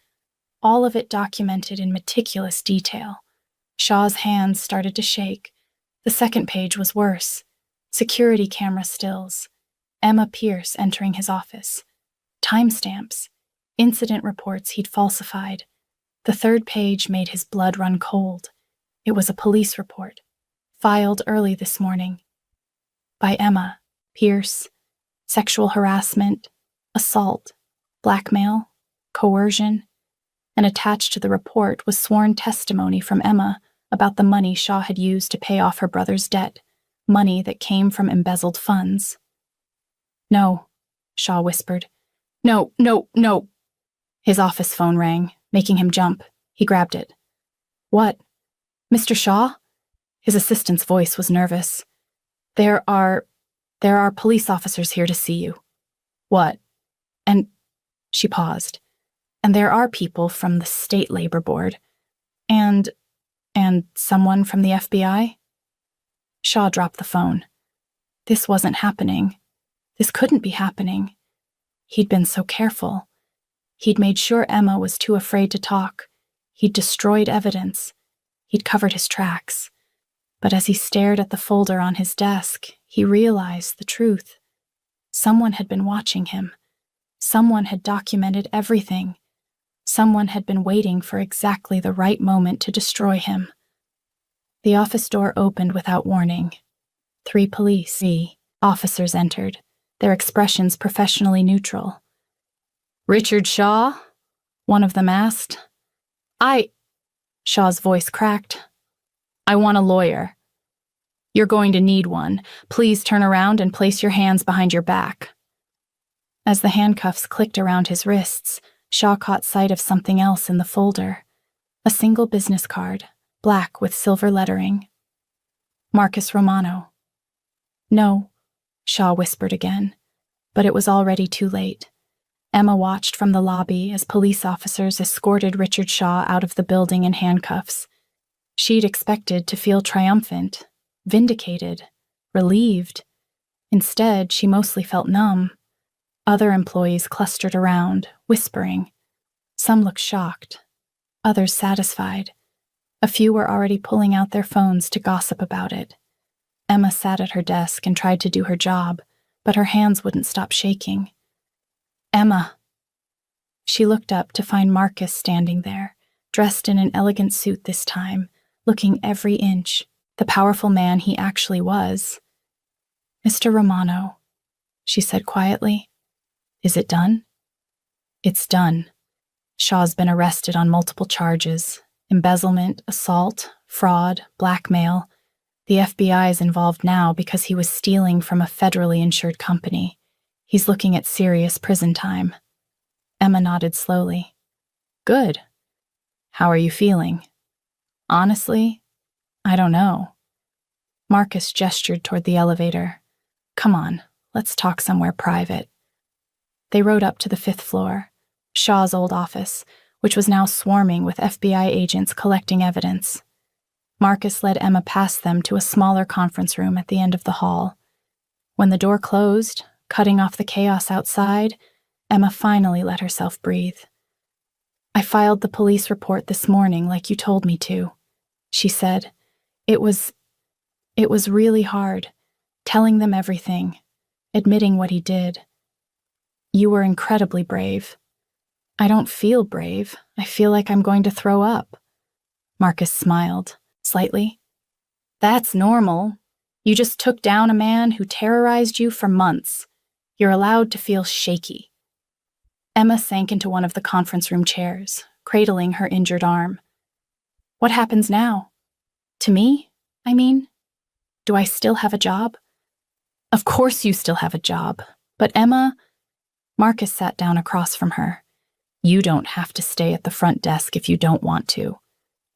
all of it documented in meticulous detail. Shaw's hands started to shake. The second page was worse. Security camera stills. Emma Pierce entering his office. Timestamps. Incident reports he'd falsified. The third page made his blood run cold. It was a police report, filed early this morning. By Emma Pierce. Sexual harassment, assault, blackmail, coercion. And attached to the report was sworn testimony from Emma about the money Shaw had used to pay off her brother's debt, money that came from embezzled funds. No, Shaw whispered. No, no, no. His office phone rang, making him jump. He grabbed it. What? Mr. Shaw? His assistant's voice was nervous. There are police officers here to see you. What? And she paused. And there are people from the State Labor Board. And someone from the FBI? Shaw dropped the phone. This wasn't happening. This couldn't be happening. He'd been so careful. He'd made sure Emma was too afraid to talk. He'd destroyed evidence. He'd covered his tracks. But as he stared at the folder on his desk, he realized the truth. Someone had been watching him. Someone had documented everything. Someone had been waiting for exactly the right moment to destroy him. The office door opened without warning. 3 police officers entered, their expressions professionally neutral. Richard Shaw? One of them asked. Shaw's voice cracked. I want a lawyer. You're going to need one. Please turn around and place your hands behind your back. As the handcuffs clicked around his wrists, Shaw caught sight of something else in the folder. A single business card, black with silver lettering. Marcus Romano. No, Shaw whispered again, but it was already too late. Emma watched from the lobby as police officers escorted Richard Shaw out of the building in handcuffs. She'd expected to feel triumphant, vindicated, relieved. Instead, she mostly felt numb. Other employees clustered around, whispering. Some looked shocked, others satisfied. A few were already pulling out their phones to gossip about it. Emma sat at her desk and tried to do her job, but her hands wouldn't stop shaking. Emma. She looked up to find Marcus standing there, dressed in an elegant suit this time, looking every inch the powerful man he actually was. Mr. Romano, she said quietly. Is it done? It's done. Shaw's been arrested on multiple charges: embezzlement, assault, fraud, blackmail. The FBI is involved now because he was stealing from a federally insured company. He's looking at serious prison time. Emma nodded slowly. Good. How are you feeling? Honestly, I don't know. Marcus gestured toward the elevator. Come on, let's talk somewhere private. They rode up to the 5th floor, Shaw's old office, which was now swarming with FBI agents collecting evidence. Marcus led Emma past them to a smaller conference room at the end of the hall. When the door closed, cutting off the chaos outside, Emma finally let herself breathe. I filed the police report this morning like you told me to, she said. It was really hard, telling them everything, admitting what he did. You were incredibly brave. I don't feel brave. I feel like I'm going to throw up. Marcus smiled, slightly. That's normal. You just took down a man who terrorized you for months. You're allowed to feel shaky. Emma sank into one of the conference room chairs, cradling her injured arm. What happens now? To me, I mean? Do I still have a job? Of course you still have a job. But Emma... Marcus sat down across from her. You don't have to stay at the front desk if you don't want to.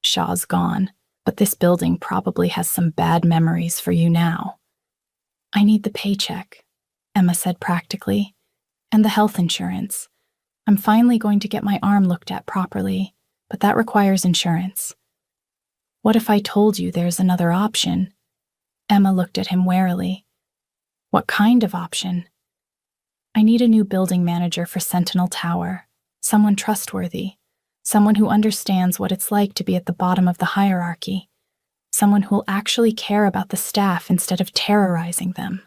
Shaw's gone, but this building probably has some bad memories for you now. I need the paycheck, Emma said practically, and the health insurance. I'm finally going to get my arm looked at properly, but that requires insurance. What if I told you there's another option? Emma looked at him warily. What kind of option? I need a new building manager for Sentinel Tower, someone trustworthy, someone who understands what it's like to be at the bottom of the hierarchy, someone who'll actually care about the staff instead of terrorizing them.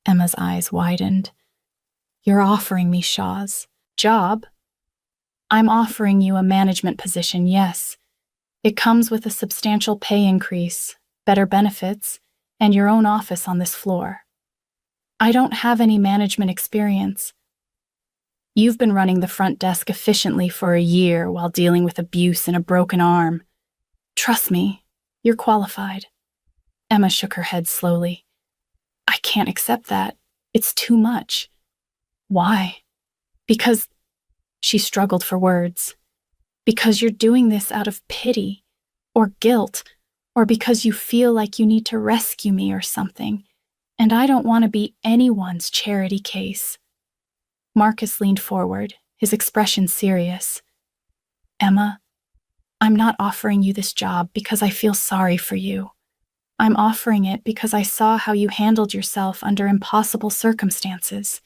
Emma's eyes widened. You're offering me Shaw's job? I'm offering you a management position, yes. It comes with a substantial pay increase, better benefits, and your own office on this floor. I don't have any management experience. You've been running the front desk efficiently for a year while dealing with abuse and a broken arm. Trust me, you're qualified. Emma shook her head slowly. I can't accept that. It's too much. Why? Because... She struggled for words. Because you're doing this out of pity, or guilt, or because you feel like you need to rescue me or something, and I don't want to be anyone's charity case. Marcus leaned forward, his expression serious. Emma, I'm not offering you this job because I feel sorry for you. I'm offering it because I saw how you handled yourself under impossible circumstances.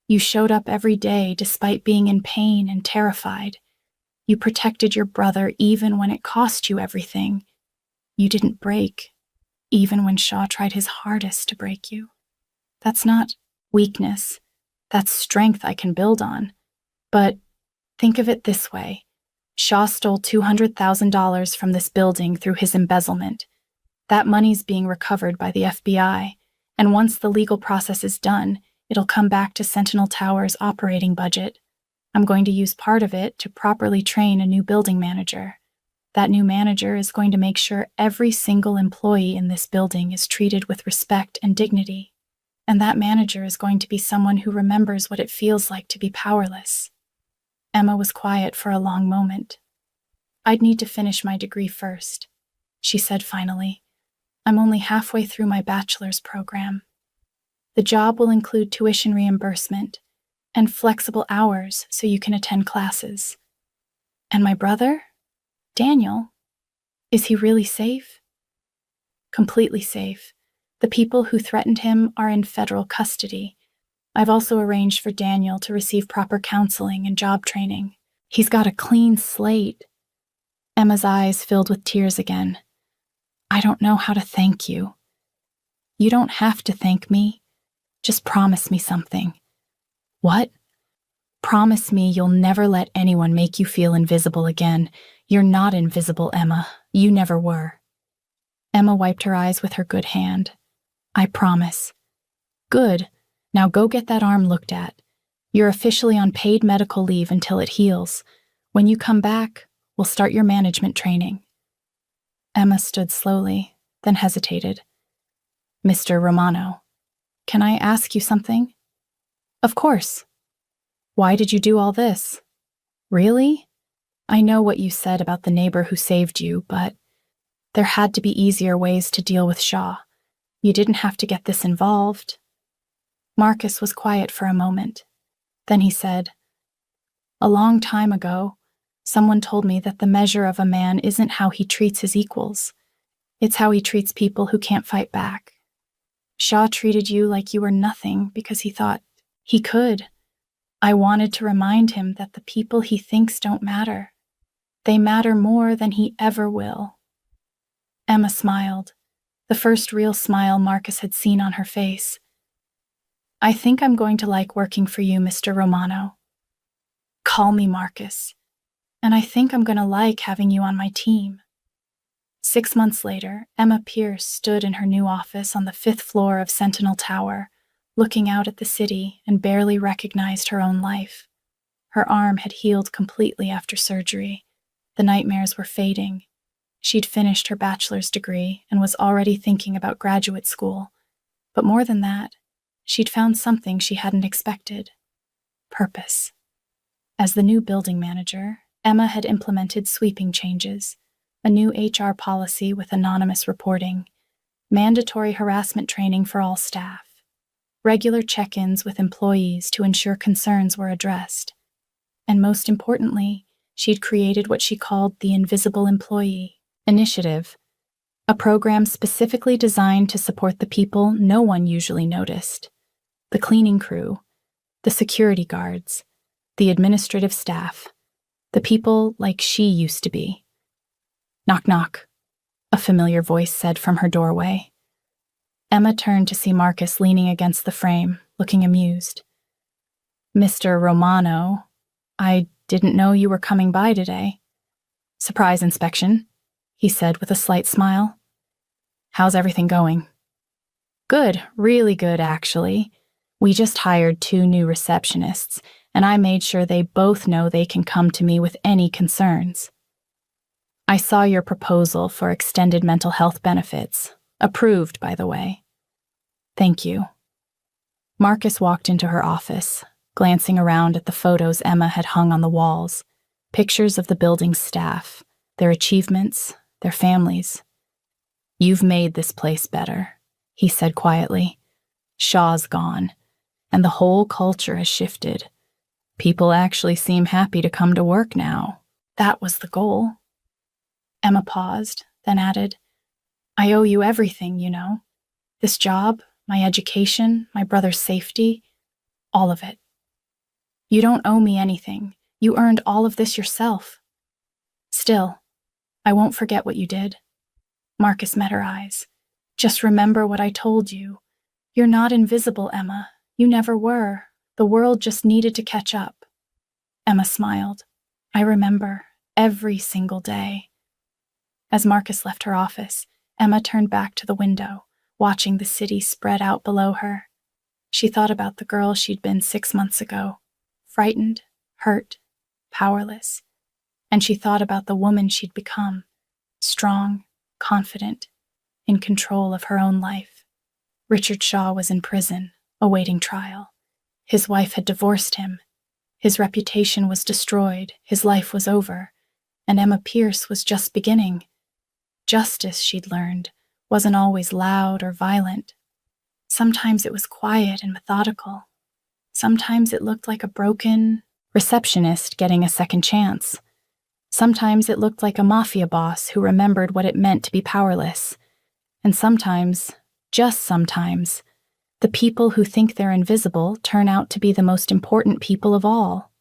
You showed up every day despite being in pain and terrified. You protected your brother even when it cost you everything. You didn't break, even when Shaw tried his hardest to break you. That's not weakness. That's strength I can build on. But think of it this way. Shaw stole $200,000 from this building through his embezzlement. That money's being recovered by the FBI, and once the legal process is done, it'll come back to Sentinel Tower's operating budget. I'm going to use part of it to properly train a new building manager. That new manager is going to make sure every single employee in this building is treated with respect and dignity. And that manager is going to be someone who remembers what it feels like to be powerless. Emma was quiet for a long moment. I'd need to finish my degree first, she said finally. I'm only halfway through my bachelor's program. The job will include tuition reimbursement and flexible hours so you can attend classes. And my brother, Daniel, is he really safe? Completely safe. The people who threatened him are in federal custody. I've also arranged for Daniel to receive proper counseling and job training. He's got a clean slate. Emma's eyes filled with tears again. I don't know how to thank you. You don't have to thank me. Just promise me something. What? Promise me you'll never let anyone make you feel invisible again. You're not invisible, Emma. You never were. Emma wiped her eyes with her good hand. I promise. Good. Now go get that arm looked at. You're officially on paid medical leave until it heals. When you come back, we'll start your management training. Emma stood slowly, then hesitated. Mr. Romano, can I ask you something? Of course. Why did you do all this? Really? I know what you said about the neighbor who saved you, but there had to be easier ways to deal with Shaw. You didn't have to get this involved. Marcus was quiet for a moment. Then he said, A long time ago, someone told me that the measure of a man isn't how he treats his equals. It's how he treats people who can't fight back. Shaw treated you like you were nothing because he thought he could. I wanted to remind him that the people he thinks don't matter. They matter more than he ever will. Emma smiled, the first real smile Marcus had seen on her face. I think I'm going to like working for you, Mr. Romano. Call me Marcus. And I think I'm going to like having you on my team. 6 months later, Emma Pierce stood in her new office on the 5th floor of Sentinel Tower, looking out at the city and barely recognized her own life. Her arm had healed completely after surgery. The nightmares were fading. She'd finished her bachelor's degree and was already thinking about graduate school. But more than that, she'd found something she hadn't expected. Purpose. As the new building manager, Emma had implemented sweeping changes, a new HR policy with anonymous reporting, mandatory harassment training for all staff, regular check-ins with employees to ensure concerns were addressed, and most importantly, she'd created what she called the Invisible Employee Initiative, a program specifically designed to support the people no one usually noticed: the cleaning crew, the security guards, the administrative staff, the people like she used to be. Knock, knock, a familiar voice said from her doorway. Emma turned to see Marcus leaning against the frame, looking amused. Mr. Romano, I didn't know you were coming by today. Surprise inspection, he said with a slight smile. How's everything going? Good, really good, actually. We just hired 2 new receptionists, and I made sure they both know they can come to me with any concerns. I saw your proposal for extended mental health benefits. Approved, by the way. Thank you. Marcus walked into her office, glancing around at the photos Emma had hung on the walls, pictures of the building's staff, their achievements, their families. You've made this place better, he said quietly. Shaw's gone, and the whole culture has shifted. People actually seem happy to come to work now. That was the goal. Emma paused, then added, I owe you everything, you know. This job, my education, my brother's safety, all of it. You don't owe me anything. You earned all of this yourself. Still, I won't forget what you did. Marcus met her eyes. Just remember what I told you. You're not invisible, Emma. You never were. The world just needed to catch up. Emma smiled. I remember, every single day. As Marcus left her office, Emma turned back to the window, watching the city spread out below her. She thought about the girl she'd been 6 months ago, frightened, hurt, powerless. And she thought about the woman she'd become, strong, confident, in control of her own life. Richard Shaw was in prison, awaiting trial. His wife had divorced him. His reputation was destroyed, his life was over, and Emma Pierce was just beginning. Justice, she'd learned, wasn't always loud or violent. Sometimes it was quiet and methodical. Sometimes it looked like a broken receptionist getting a second chance. Sometimes it looked like a mafia boss who remembered what it meant to be powerless. And sometimes, just sometimes, the people who think they're invisible turn out to be the most important people of all.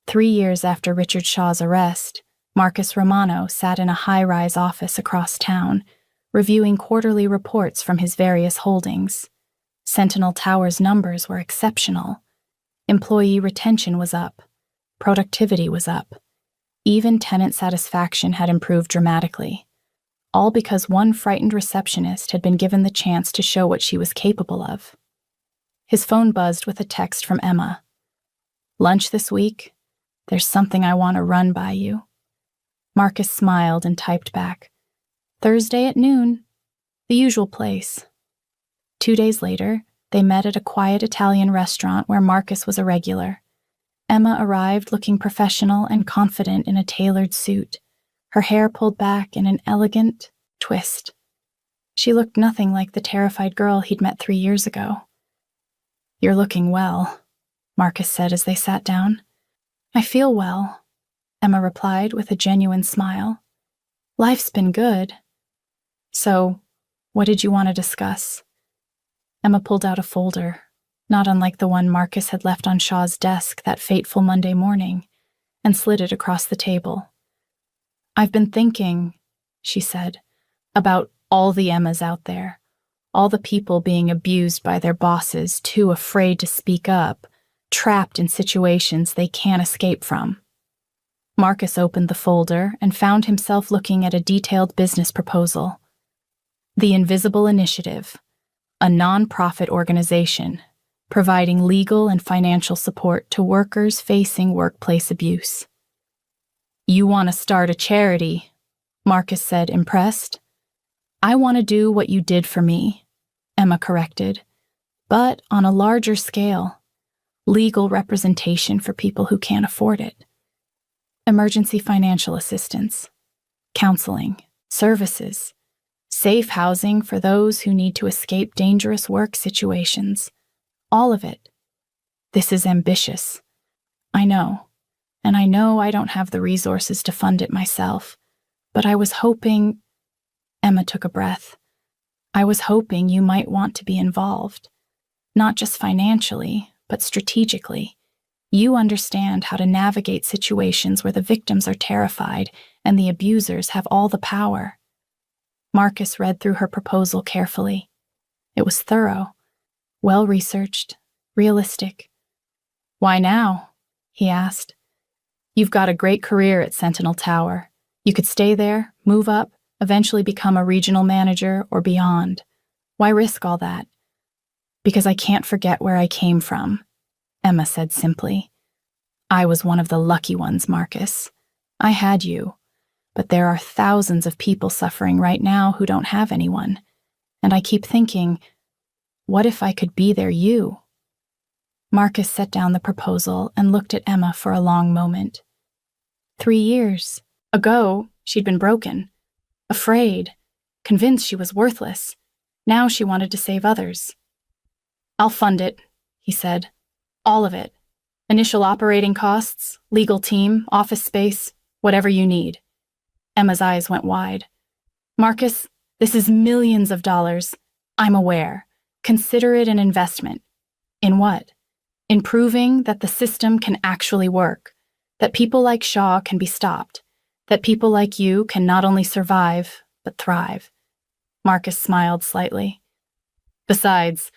3 years after Richard Shaw's arrest, Marcus Romano sat in a high-rise office across town, reviewing quarterly reports from his various holdings. Sentinel Tower's numbers were exceptional. Employee retention was up. Productivity was up. Even tenant satisfaction had improved dramatically. All because one frightened receptionist had been given the chance to show what she was capable of. His phone buzzed with a text from Emma. "Lunch this week? There's something I want to run by you." Marcus smiled and typed back, "Thursday at noon. The usual place." 2 days later, they met at a quiet Italian restaurant where Marcus was a regular. Emma arrived looking professional and confident in a tailored suit, her hair pulled back in an elegant twist. She looked nothing like the terrified girl he'd met 3 years ago. "You're looking well," Marcus said as they sat down. "I feel well," Emma replied with a genuine smile. "Life's been good." "So, what did you want to discuss?" Emma pulled out a folder, not unlike the one Marcus had left on Shaw's desk that fateful Monday morning, and slid it across the table. "I've been thinking," she said, "about all the Emmas out there, all the people being abused by their bosses, too afraid to speak up, trapped in situations they can't escape from." Marcus opened the folder and found himself looking at a detailed business proposal. The Invisible Initiative, a non-profit organization providing legal and financial support to workers facing workplace abuse. "You want to start a charity," Marcus said, impressed. "I want to do what you did for me," Emma corrected, "but on a larger scale. Legal representation for people who can't afford it. Emergency financial assistance, counseling, services, safe housing for those who need to escape dangerous work situations. All of it. This is ambitious. I know. And I know I don't have the resources to fund it myself. But I was hoping—" Emma took a breath. "I was hoping you might want to be involved. Not just financially, but strategically. You understand how to navigate situations where the victims are terrified and the abusers have all the power." Marcus read through her proposal carefully. It was thorough, well-researched, realistic. "Why now?" he asked. "You've got a great career at Sentinel Tower. You could stay there, move up, eventually become a regional manager or beyond. Why risk all that?" "Because I can't forget where I came from," Emma said simply. "I was one of the lucky ones, Marcus. I had you. But there are thousands of people suffering right now who don't have anyone. And I keep thinking, what if I could be their you?" Marcus set down the proposal and looked at Emma for a long moment. 3 years ago, she'd been broken, afraid, convinced she was worthless. Now she wanted to save others. "I'll fund it," he said. "All of it. Initial operating costs, legal team, office space, whatever you need." Emma's eyes went wide. "Marcus, this is millions of dollars. I'm aware. Consider it an investment." "In what?" "In proving that the system can actually work, that people like Shaw can be stopped, that people like you can not only survive, but thrive." Marcus smiled slightly. "Besides,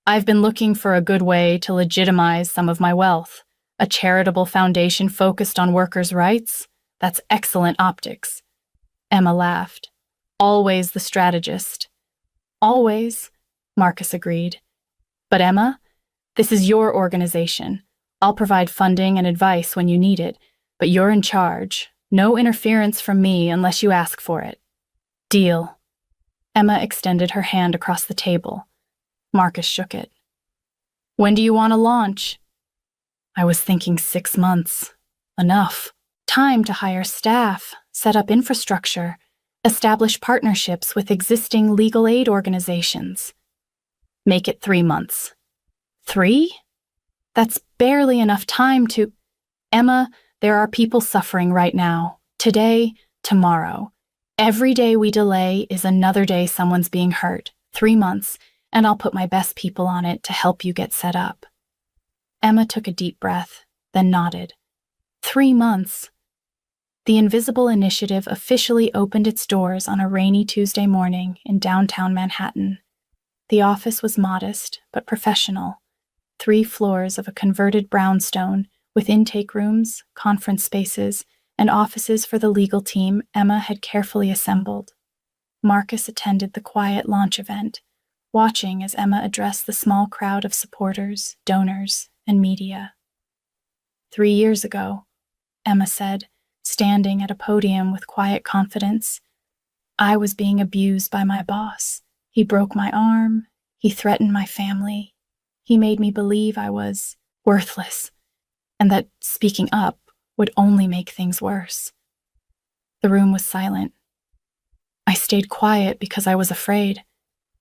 I've been looking for a good way to legitimize some of my wealth. A charitable foundation focused on workers' rights? That's excellent optics." Emma laughed. "Always the strategist." "Always," Marcus agreed. "But Emma, this is your organization. I'll provide funding and advice when you need it, but you're in charge. No interference from me unless you ask for it." "Deal." Emma extended her hand across the table. Marcus shook it. "When do you want to launch?" "I was thinking 6 months. Enough. Time to hire staff, set up infrastructure, establish partnerships with existing legal aid organizations." "Make it 3 months." 3? That's barely enough time to— "Emma, there are people suffering right now. Today, tomorrow. Every day we delay is another day someone's being hurt. 3 months, and I'll put my best people on it to help you get set up." Emma took a deep breath, then nodded. 3 months. The Invisible Initiative officially opened its doors on a rainy Tuesday morning in downtown Manhattan. The office was modest but professional. 3 floors of a converted brownstone with intake rooms, conference spaces, and offices for the legal team Emma had carefully assembled. Marcus attended the quiet launch event, watching as Emma addressed the small crowd of supporters, donors, and media. 3 years ago, Emma said, standing at a podium with quiet confidence, I was being abused by my boss. He broke my arm. He threatened my family. He made me believe I was worthless, and that speaking up would only make things worse. The room was silent. I stayed quiet because I was afraid,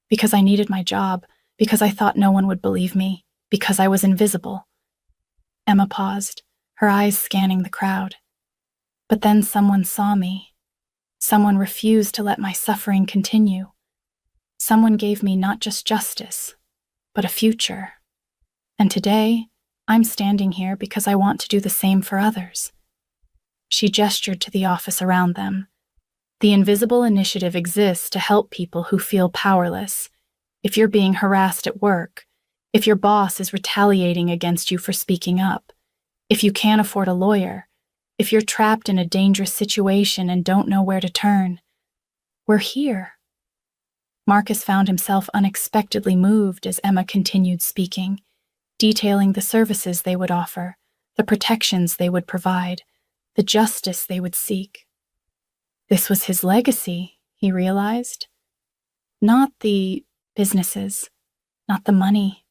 because I needed my job, because I thought no one would believe me, because I was invisible. Emma paused, her eyes scanning the crowd. But then someone saw me. Someone refused to let my suffering continue. Someone gave me not just justice, but a future. And today, I'm standing here because I want to do the same for others. She gestured to the office around them. The Invisible Initiative exists to help people who feel powerless. If you're being harassed at work, if your boss is retaliating against you for speaking up, if you can't afford a lawyer, if you're trapped in a dangerous situation and don't know where to turn, we're here. Marcus found himself unexpectedly moved as Emma continued speaking, detailing the services they would offer, the protections they would provide, the justice they would seek. This was his legacy, he realized. Not the businesses, not the money,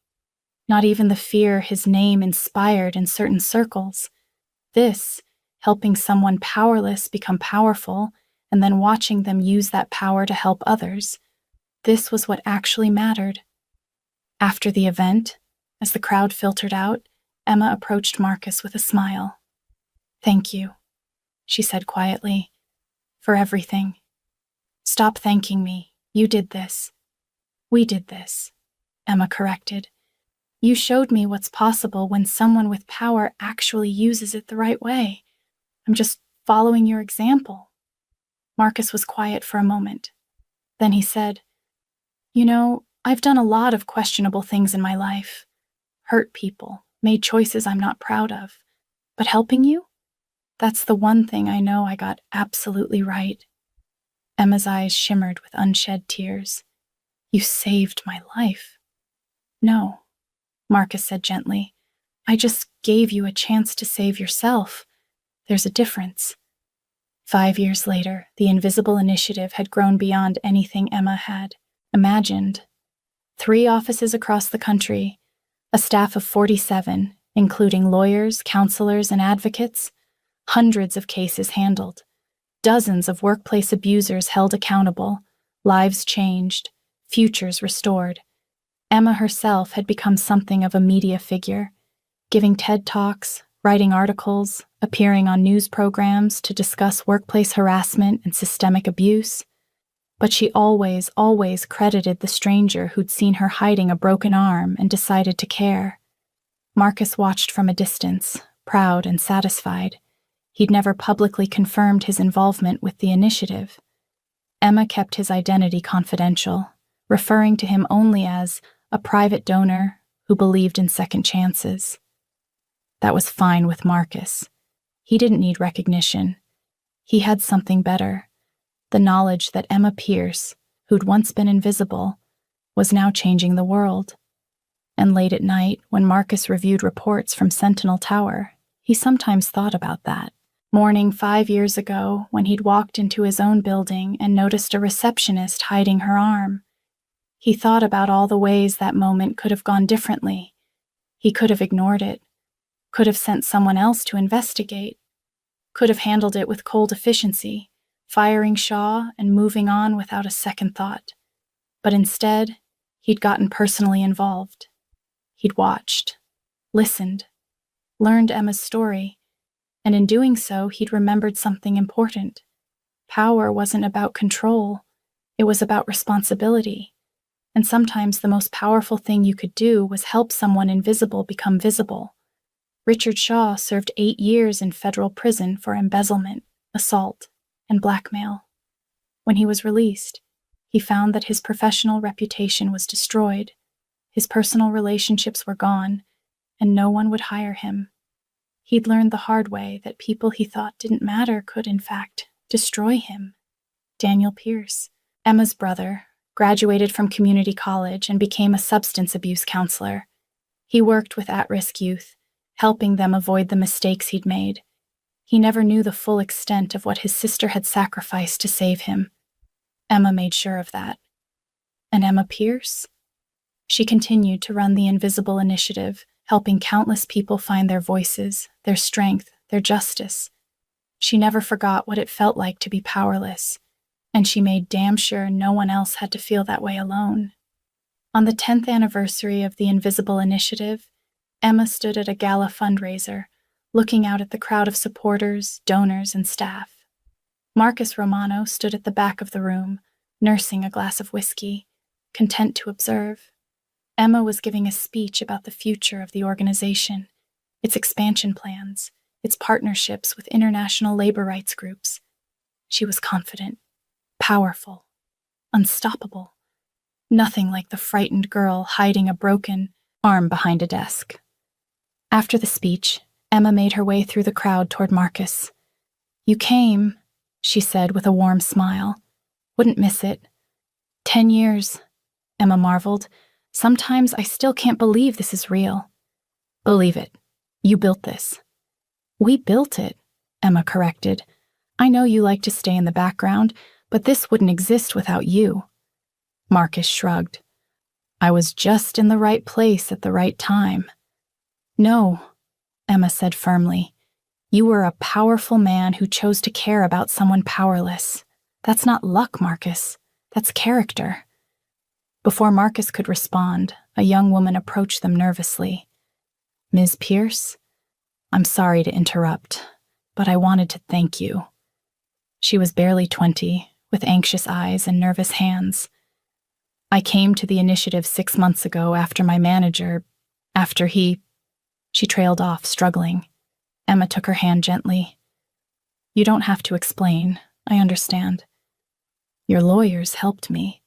not even the fear his name inspired in certain circles. This, helping someone powerless become powerful, and then watching them use that power to help others. This was what actually mattered. After the event, as the crowd filtered out, Emma approached Marcus with a smile. Thank you, she said quietly, for everything. Stop thanking me. You did this. We did this, Emma corrected. You showed me what's possible when someone with power actually uses it the right way. I'm just following your example. Marcus was quiet for a moment. Then he said, You know, I've done a lot of questionable things in my life. Hurt people, made choices I'm not proud of. But helping you? That's the one thing I know I got absolutely right. Emma's eyes shimmered with unshed tears. You saved my life. No, Marcus said gently. I just gave you a chance to save yourself. There's a difference. 5 years later, the Invisible Initiative had grown beyond anything Emma had imagined. 3 offices across the country, a staff of 47, including lawyers, counselors, and advocates, hundreds of cases handled, dozens of workplace abusers held accountable, lives changed, futures restored. Emma herself had become something of a media figure, giving TED Talks, writing articles, appearing on news programs to discuss workplace harassment and systemic abuse. But she always credited the stranger who'd seen her hiding a broken arm and decided to care. Marcus watched from a distance, proud and satisfied. He'd never publicly confirmed his involvement with the initiative. Emma kept his identity confidential, referring to him only as a private donor who believed in second chances. That was fine with Marcus. He didn't need recognition. He had something better. The knowledge that Emma Pierce, who'd once been invisible, was now changing the world. And late at night, when Marcus reviewed reports from Sentinel Tower, he sometimes thought about that. Morning 5 years ago, when he'd walked into his own building and noticed a receptionist hiding her arm. He thought about all the ways that moment could have gone differently. He could have ignored it, could have sent someone else to investigate, could have handled it with cold efficiency, firing Shaw and moving on without a second thought. But instead, he'd gotten personally involved. He'd watched, listened, learned Emma's story, and in doing so, he'd remembered something important. Power wasn't about control, it was about responsibility. And sometimes the most powerful thing you could do was help someone invisible become visible. Richard Shaw served 8 years in federal prison for embezzlement. assault, and blackmail. When he was released, he found that his professional reputation was destroyed, his personal relationships were gone, and no one would hire him. He'd learned the hard way that people he thought didn't matter could, in fact, destroy him. Daniel Pierce, Emma's brother, graduated from community college and became a substance abuse counselor. He worked with at-risk youth, helping them avoid the mistakes he'd made. He never knew the full extent of what his sister had sacrificed to save him. Emma made sure of that. And Emma Pierce? She continued to run the Invisible Initiative, helping countless people find their voices, their strength, their justice. She never forgot what it felt like to be powerless, and she made damn sure no one else had to feel that way alone. On the 10th anniversary of the Invisible Initiative, Emma stood at a gala fundraiser, looking out at the crowd of supporters, donors, and staff. Marcus Romano stood at the back of the room, nursing a glass of whiskey, content to observe. Emma was giving a speech about the future of the organization, its expansion plans, its partnerships with international labor rights groups. She was confident, powerful, unstoppable. Nothing like the frightened girl hiding a broken arm behind a desk. After the speech, Emma made her way through the crowd toward Marcus. "You came," she said with a warm smile. "Wouldn't miss it." 10 years, Emma marveled. "Sometimes I still can't believe this is real." "Believe it. You built this." "We built it," Emma corrected. "I know you like to stay in the background, but this wouldn't exist without you." Marcus shrugged. "I was just in the right place at the right time." "No," Emma said firmly. "You were a powerful man who chose to care about someone powerless. That's not luck, Marcus. That's character." Before Marcus could respond, a young woman approached them nervously. "Ms. Pierce, I'm sorry to interrupt, but I wanted to thank you." She was barely 20, with anxious eyes and nervous hands. "I came to the initiative 6 months ago after my manager, She trailed off, struggling. Emma took her hand gently. "You don't have to explain. I understand. Your lawyers helped me,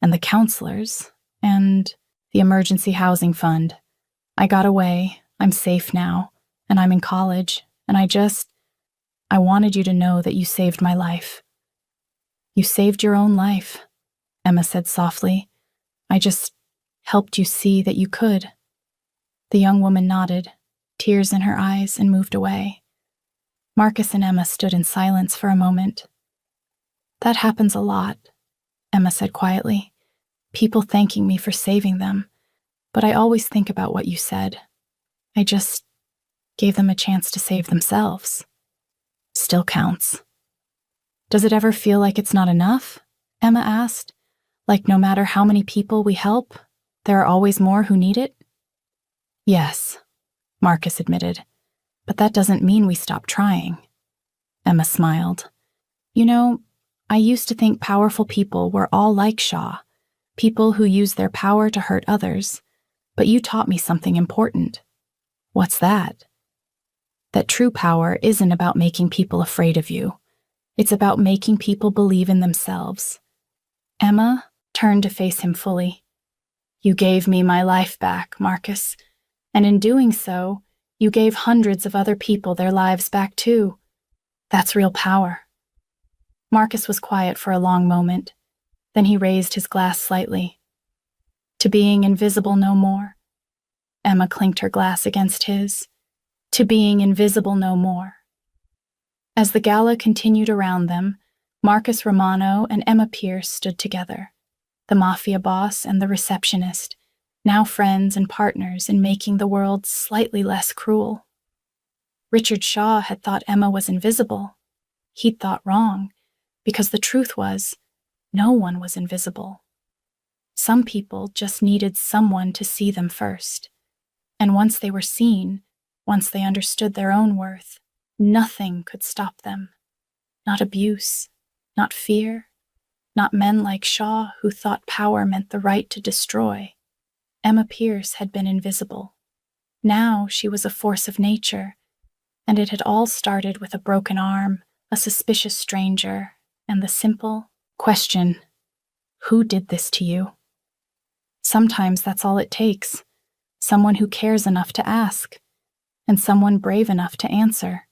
and the counselors, and the emergency housing fund. I got away, I'm safe now, and I'm in college, and I wanted you to know that you saved my life." "You saved your own life," Emma said softly. "I just helped you see that you could." The young woman nodded, tears in her eyes, and moved away. Marcus and Emma stood in silence for a moment. "That happens a lot," Emma said quietly. "People thanking me for saving them, but I always think about what you said. I just gave them a chance to save themselves. Still counts." "Does it ever feel like it's not enough?" Emma asked. "Like no matter how many people we help, there are always more who need it?" "Yes," Marcus admitted, "but that doesn't mean we stop trying." Emma smiled. "You know, I used to think powerful people were all like Shaw, people who use their power to hurt others, but you taught me something important." "What's that?" "That true power isn't about making people afraid of you. It's about making people believe in themselves." Emma turned to face him fully. "You gave me my life back, Marcus, and in doing so, you gave hundreds of other people their lives back too. That's real power." Marcus was quiet for a long moment. Then he raised his glass slightly. "To being invisible no more." Emma clinked her glass against his. "To being invisible no more." As the gala continued around them, Marcus Romano and Emma Pierce stood together, the Mafia boss and the Receptionist, now friends and partners in making the world slightly less cruel. Richard Shaw had thought Emma was invisible. He'd thought wrong, because the truth was, no one was invisible. Some people just needed someone to see them first. And once they were seen, once they understood their own worth, nothing could stop them. Not abuse, not fear, not men like Shaw who thought power meant the right to destroy. Emma Pierce had been invisible. Now she was a force of nature, and it had all started with a broken arm, a suspicious stranger, and the simple question, who did this to you? Sometimes that's all it takes. Someone who cares enough to ask, and someone brave enough to answer.